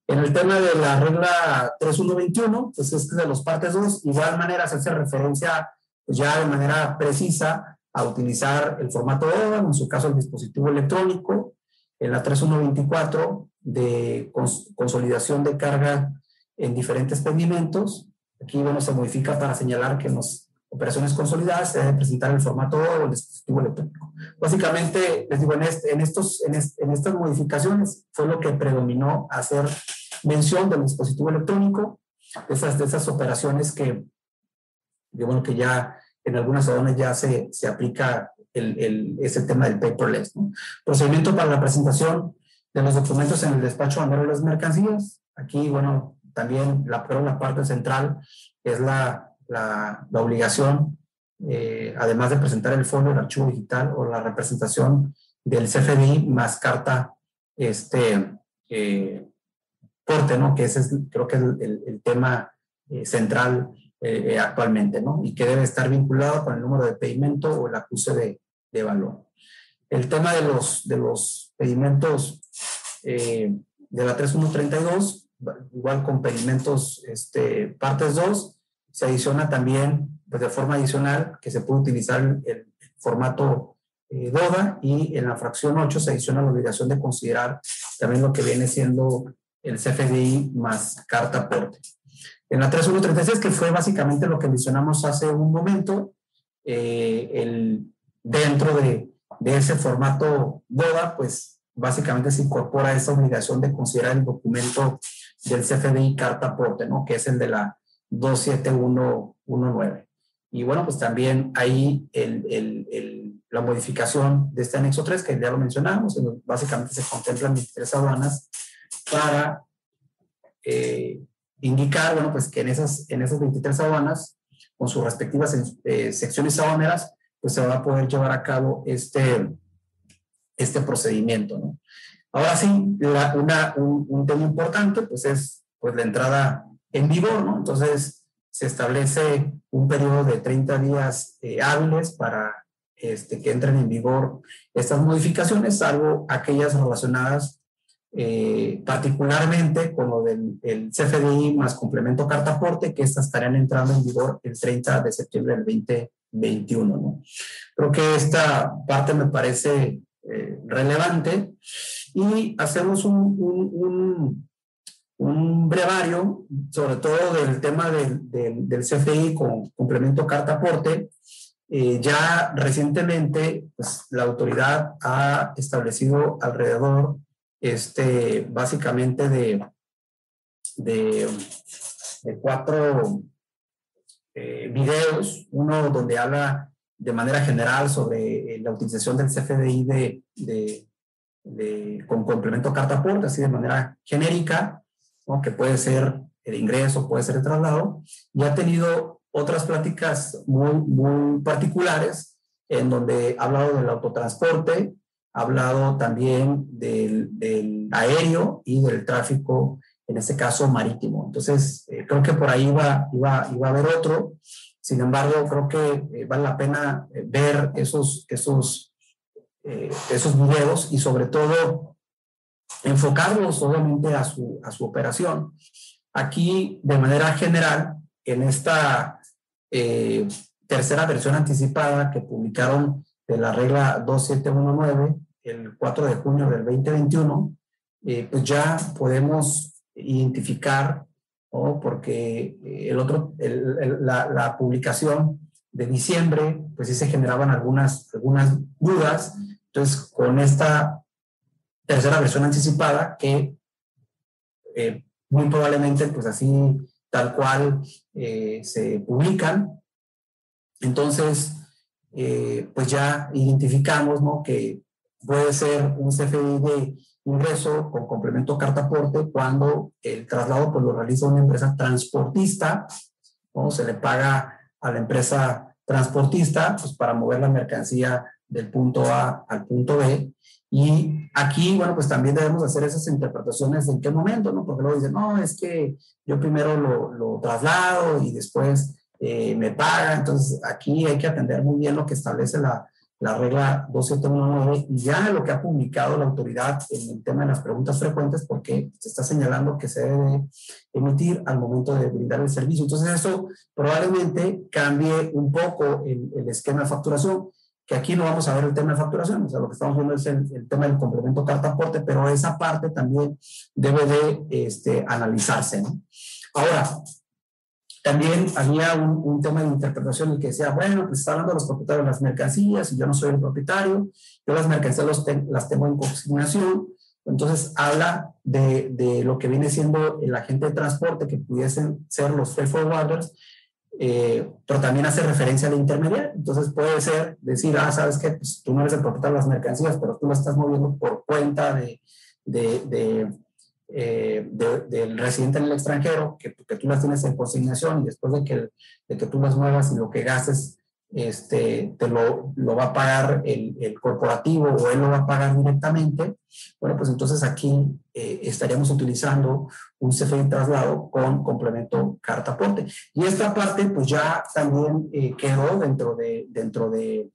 En el tema de la regla 3.1.21, pues es de los partes 2, de igual manera se hace referencia, pues, ya de manera precisa a utilizar el formato ODA, en su caso el dispositivo electrónico. En la 3.1.24 de consolidación de carga en diferentes pendimentos, aquí, bueno, se modifica para señalar que en las operaciones consolidadas se debe presentar el formato ODA o el dispositivo electrónico. Básicamente, les digo, en estas modificaciones fue lo que predominó hacer mención del dispositivo electrónico, de esas operaciones que ya en algunas aduanas ya se aplica ese tema del paperless, ¿no? Procedimiento para la presentación de los documentos en el despacho aduanero de las mercancías. Aquí, bueno, también la parte central es la obligación, además de presentar el folio, el archivo digital o la representación del CFDI más carta porte, ¿no? Que ese es, creo que es el tema central actualmente, ¿no? Y que debe estar vinculado con el número de pedimento o el acuse de valor. El tema de los pedimentos de la 3.1.32, igual con pedimentos partes 2, se adiciona también, pues, de forma adicional, que se puede utilizar el formato DODA, y en la fracción 8 se adiciona la obligación de considerar también lo que viene siendo el CFDI más carta aporte. En la 3.1.36, que fue básicamente lo que mencionamos hace un momento, dentro de ese formato DODA, pues básicamente se incorpora esa obligación de considerar el documento del CFDI carta aporte, ¿no? Que es el de la 27119. Y bueno, pues también ahí la modificación de este anexo 3, que ya lo mencionamos, básicamente se contemplan 23 aduanas para indicar, bueno, pues que en esas 23 aduanas, con sus respectivas secciones aduaneras, pues se va a poder llevar a cabo este procedimiento, ¿no? Ahora sí, un tema importante, pues es pues la entrada en vigor, ¿no? Entonces, se establece un periodo de 30 días hábiles para que entren en vigor estas modificaciones, salvo aquellas relacionadas particularmente con lo del CFDI más complemento carta aporte, que estas estarían entrando en vigor el 30 de septiembre del 2021, ¿no? Creo que esta parte me parece relevante, y hacemos un un brevario, sobre todo del tema del CFDI con complemento carta aporte. Ya recientemente pues, la autoridad ha establecido alrededor básicamente de 4 videos, uno donde habla de manera general sobre la utilización del CFDI con complemento carta aporte, así de manera genérica, ¿no? Que puede ser el ingreso, puede ser el traslado, y ha tenido otras pláticas muy, muy particulares en donde ha hablado del autotransporte, ha hablado también del aéreo y del tráfico, en este caso marítimo. Entonces, creo que por ahí iba a haber otro. Sin embargo, creo que vale la pena ver esos videos y sobre todo enfocarlos obviamente a su operación. Aquí, de manera general, en esta tercera versión anticipada que publicaron de la regla 2719 el 4 de junio del 2021, pues ya podemos identificar, ¿no? Porque la publicación de diciembre, pues sí se generaban algunas dudas. Entonces, con esta tercera versión anticipada, que muy probablemente, pues así, tal cual se publican, entonces, pues ya identificamos, ¿no? Que puede ser un CFDI de ingreso con complemento carta aporte cuando el traslado pues lo realiza una empresa transportista, ¿no? Se le paga a la empresa transportista pues para mover la mercancía del punto A al punto B. Y aquí, bueno, pues también debemos hacer esas interpretaciones de en qué momento, ¿no? Porque luego dicen, no, es que yo primero lo traslado y después me paga. Entonces, aquí hay que atender muy bien lo que establece la regla 2719 y ya lo que ha publicado la autoridad en el tema de las preguntas frecuentes, porque se está señalando que se debe emitir al momento de brindar el servicio. Entonces, eso probablemente cambie un poco el esquema de facturación, que aquí no vamos a ver el tema de facturación, o sea, lo que estamos viendo es el tema del complemento carta aporte, pero esa parte también debe de analizarse, ¿no? Ahora, también había un tema de interpretación en el que decía, bueno, pues está hablando de los propietarios de las mercancías y yo no soy el propietario, yo las mercancías las tengo en consignación. Entonces habla de lo que viene siendo el agente de transporte, que pudiesen ser los freight forwarders, pero también hace referencia al intermediario. Entonces puede ser decir, sabes que pues, tú no eres el propietario de las mercancías, pero tú las estás moviendo por cuenta del residente en el extranjero, que tú las tienes en consignación y después de que tú las muevas y lo que gastes te lo va a pagar el corporativo o él lo va a pagar directamente. Bueno, pues entonces aquí estaríamos utilizando un CFDI traslado con complemento carta aporte. Y esta parte pues ya también quedó dentro de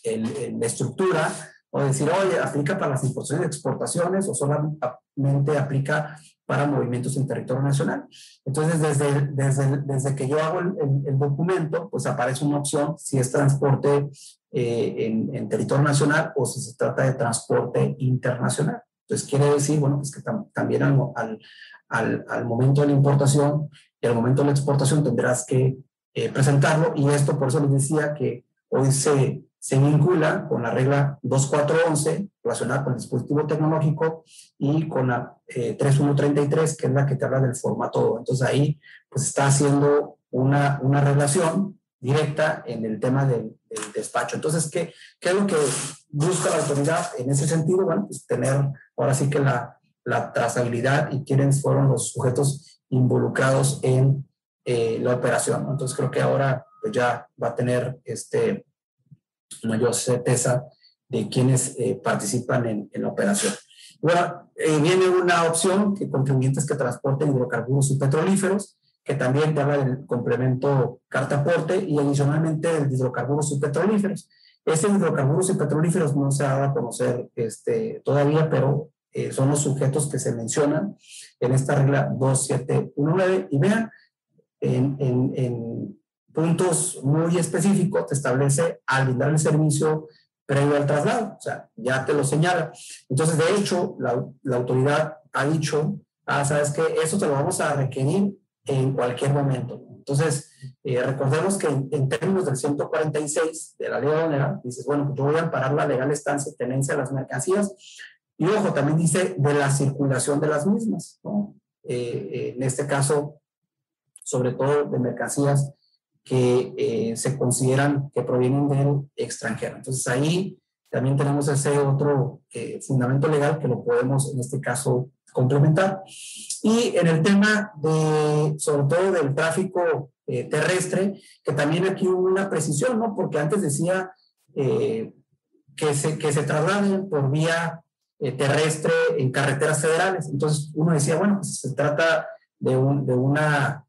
la estructura, o decir, oye, ¿aplica para las importaciones y exportaciones o solamente aplica para movimientos en territorio nacional? Entonces, desde que yo hago el documento, pues aparece una opción si es transporte en territorio nacional o si se trata de transporte internacional. Entonces, quiere decir, bueno, pues que también al momento de la importación y al momento de la exportación tendrás que presentarlo, y esto por eso les decía que hoy se vincula con la regla 2411 relacionada con el dispositivo tecnológico y con la 3133, que es la que te habla del formato. Entonces ahí pues está haciendo una relación directa en el tema del despacho. Entonces, ¿qué es lo que busca la autoridad en ese sentido? Bueno, pues tener ahora sí que la trazabilidad y quiénes fueron los sujetos involucrados en la operación, ¿no? Entonces creo que ahora pues ya va a tener mayor certeza de quienes participan en la operación. Bueno, viene una opción que contribuyentes que transporten hidrocarburos y petrolíferos, que también te habla del complemento carta aporte, y adicionalmente de hidrocarburos y petrolíferos. Hidrocarburos y petrolíferos no se ha dado a conocer todavía, pero son los sujetos que se mencionan en esta regla 2719, y vean, en puntos muy específicos te establece al brindar el servicio previo al traslado, o sea, ya te lo señala. Entonces, de hecho, la autoridad ha dicho sabes que eso te lo vamos a requerir en cualquier momento. Entonces, recordemos que en términos del 146 de la ley aduanera, dices, bueno, pues yo voy a amparar la legal estancia y tenencia de las mercancías. Y ojo, también dice de la circulación de las mismas, ¿no? En este caso, sobre todo de mercancías que se consideran que provienen del extranjero. Entonces, ahí también tenemos ese otro fundamento legal que lo podemos, en este caso, complementar. Y en el tema de, sobre todo del tráfico terrestre, que también aquí hubo una precisión, ¿no? Porque antes decía que se trasladen por vía terrestre en carreteras federales. Entonces uno decía, bueno, pues se trata de una,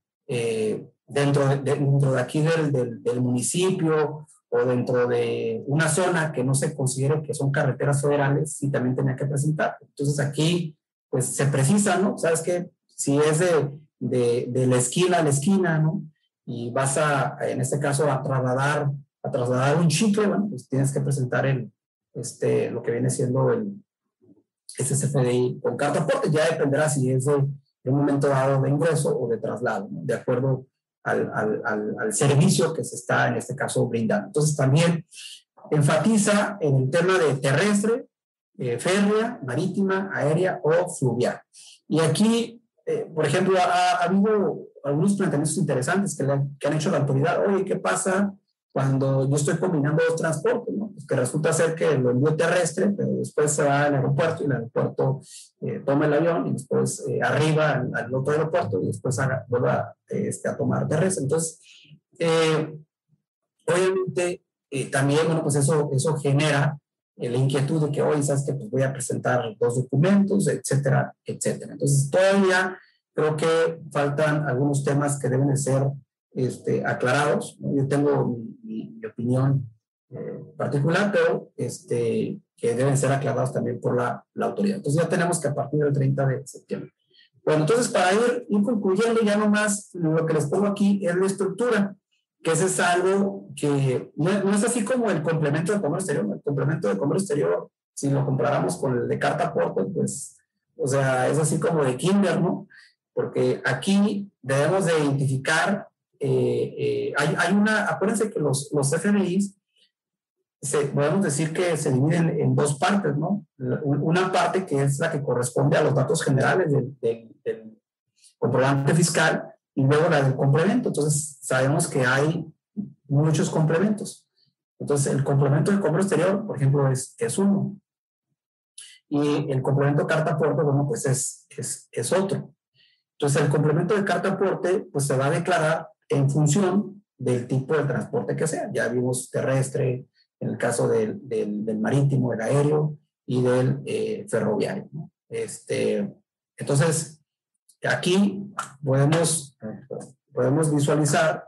dentro de aquí del municipio o dentro de una zona que no se considere que son carreteras federales, sí también tenía que presentar. Entonces aquí pues se precisa, ¿no? Sabes que si es de la esquina a la esquina, ¿no? Y vas en este caso, a trasladar un chicle, bueno, pues tienes que presentar lo que viene siendo el SSFDI con carta aporte. Ya dependerá si es de un momento dado de ingreso o de traslado, ¿no? De acuerdo al servicio que se está, en este caso, brindando. Entonces también enfatiza en el tema de terrestre, férrea, marítima, aérea o fluvial. Y aquí, por ejemplo, ha habido algunos planteamientos interesantes que han hecho la autoridad. Oye, ¿qué pasa cuando yo estoy combinando dos transportes, ¿no? Pues que resulta ser que lo envío terrestre, pero después se va al aeropuerto y el aeropuerto toma el avión y después arriba al otro aeropuerto y después vuelva a tomar terrestre. Entonces, obviamente, también, bueno, pues eso genera la inquietud de que hoy, ¿sabes que pues voy a presentar dos documentos, etcétera, etcétera? Entonces, todavía creo que faltan algunos temas que deben de ser aclarados, ¿no? Yo tengo mi opinión particular, pero que deben ser aclarados también por la autoridad. Entonces, ya tenemos que a partir del 30 de septiembre. Bueno, entonces, para ir concluyendo, ya nomás lo que les pongo aquí es la estructura, que ese es algo que no es así como el complemento de comercio exterior. El complemento de comercio exterior, si lo comparamos con el de carta aporte, pues, o sea, es así como de kinder, ¿no? Porque aquí debemos de identificar, acuérdense que los FDIs, podemos decir que se dividen en dos partes, ¿no? Una parte que es la que corresponde a los datos generales del comprobante fiscal, y luego la del complemento. Entonces, sabemos que hay muchos complementos. Entonces, el complemento de comercio exterior, por ejemplo, es uno. Y el complemento de carta aporte, bueno, pues es otro. Entonces, el complemento de carta aporte, pues se va a declarar en función del tipo de transporte que sea. Ya vimos terrestre, en el caso del marítimo, del aéreo y del ferroviario, ¿no? Entonces, aquí podemos visualizar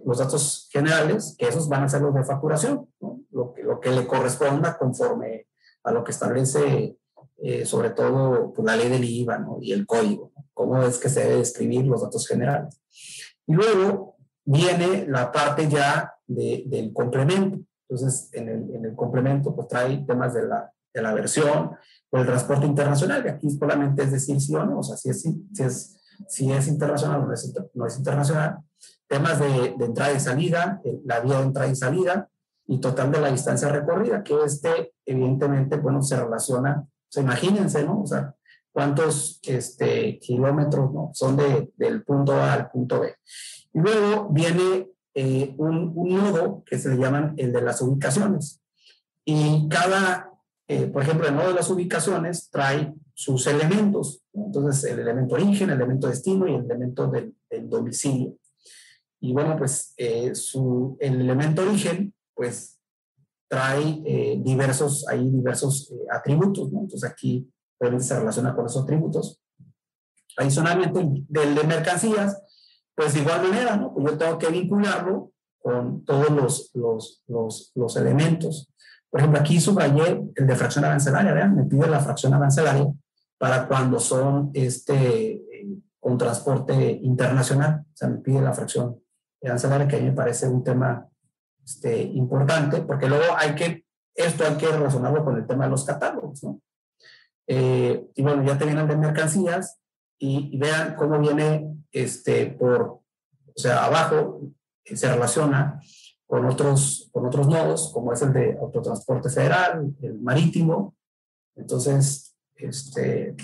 los datos generales, que esos van a ser los de facturación, ¿no? Lo que le corresponda conforme a lo que establece sobre todo pues, la ley del IVA, ¿no? Y el código, ¿no? Cómo es que se debe escribir los datos generales. Y luego viene la parte ya del complemento. Entonces, en el complemento pues trae temas de la versión, o el transporte internacional, que aquí solamente es decir sí o no, o sea, si es internacional o no es internacional, temas de entrada y salida, la vía de entrada y salida, y total de la distancia recorrida, que evidentemente, bueno, se relaciona, o sea, imagínense, ¿no? O sea, cuántos kilómetros, ¿no? Son del punto A al punto B. Y luego viene un nodo que se le llaman el de las ubicaciones, y por ejemplo, el nodo de las ubicaciones trae sus elementos, ¿no? Entonces, el elemento origen, el elemento destino y el elemento del domicilio. Y bueno, pues el elemento origen, pues trae diversos atributos, ¿no? Entonces, aquí se relaciona con esos atributos. Adicionalmente, del de mercancías, pues de igual manera, ¿no? Pues yo tengo que vincularlo con todos los elementos. Por ejemplo, aquí subrayé el de fracción arancelaria, vean, me pide la fracción arancelaria para cuando son con transporte internacional. O sea, me pide la fracción arancelaria, que a mí me parece un tema importante, porque luego hay que relacionarlo con el tema de los catálogos, ¿no? Y bueno, ya te viene el de mercancías y vean cómo viene o sea, abajo se relaciona con otros nodos, como es el de autotransporte federal, el marítimo. Entonces, el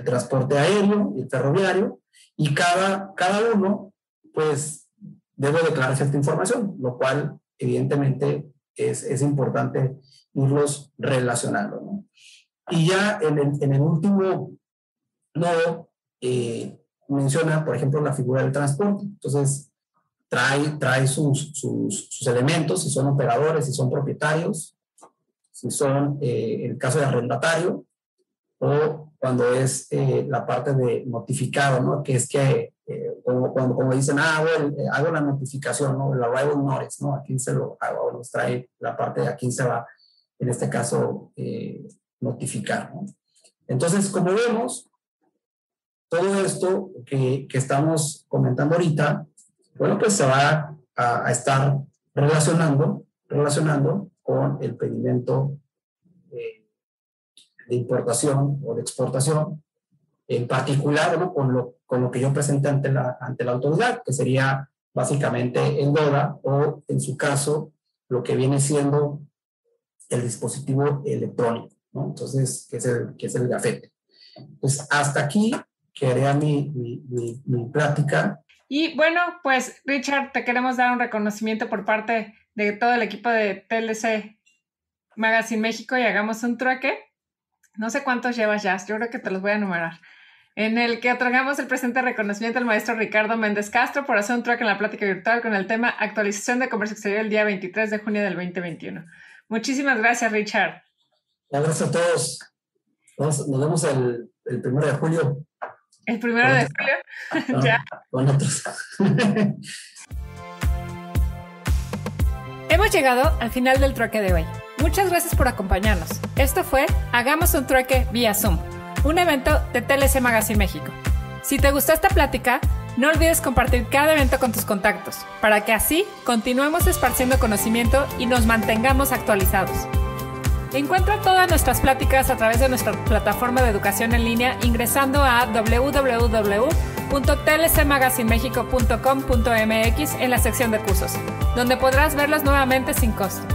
transporte aéreo y el ferroviario, y cada uno, pues, debe declarar cierta información, lo cual, evidentemente, es importante irlos relacionando, ¿no? Y ya en el último nodo, menciona, por ejemplo, la figura del transporte. Entonces, trae sus elementos, si son operadores, si son propietarios, si son el caso de arrendatario, o cuando es la parte de notificado, ¿no? Que es que cuando dicen, hago la notificación, ¿no? El arrival notice, ¿no? ¿A quién se lo hago? Nos trae la parte de a quién se va, en este caso, notificar, ¿no? Entonces, como vemos, todo esto que estamos comentando ahorita, bueno, pues se va a estar relacionando con el pedimento de importación o de exportación, en particular, ¿no? con lo que yo presenté ante la autoridad, que sería básicamente el DORA, o en su caso, lo que viene siendo el dispositivo electrónico, ¿no? Entonces, que es el gafete. Pues hasta aquí quedaría mi plática. Y bueno, pues Richard, te queremos dar un reconocimiento por parte de todo el equipo de TLC Magazine México, y hagamos un trueque. No sé cuántos llevas ya, yo creo que te los voy a enumerar. En el que otorgamos el presente reconocimiento al maestro Ricardo Méndez Castro por hacer un trueque en la plática virtual con el tema Actualización de Comercio Exterior el día 23 de junio del 2021. Muchísimas gracias, Richard. Gracias a todos. Nos vemos el 1 de julio. ¿El 1 de julio? Ya. Con otros. Hemos llegado al final del trueque de hoy. Muchas gracias por acompañarnos. Esto fue Hagamos un trueque vía Zoom, un evento de TLC Magazine México. Si te gustó esta plática, no olvides compartir cada evento con tus contactos, para que así continuemos esparciendo conocimiento y nos mantengamos actualizados. Encuentra todas nuestras pláticas a través de nuestra plataforma de educación en línea ingresando a www.tlcmagazinemexico.com.mx en la sección de cursos, donde podrás verlas nuevamente sin costo.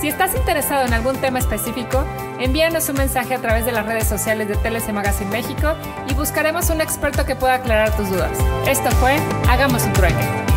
Si estás interesado en algún tema específico, envíanos un mensaje a través de las redes sociales de TLC Magazine México y buscaremos un experto que pueda aclarar tus dudas. Esto fue Hagamos un trueque.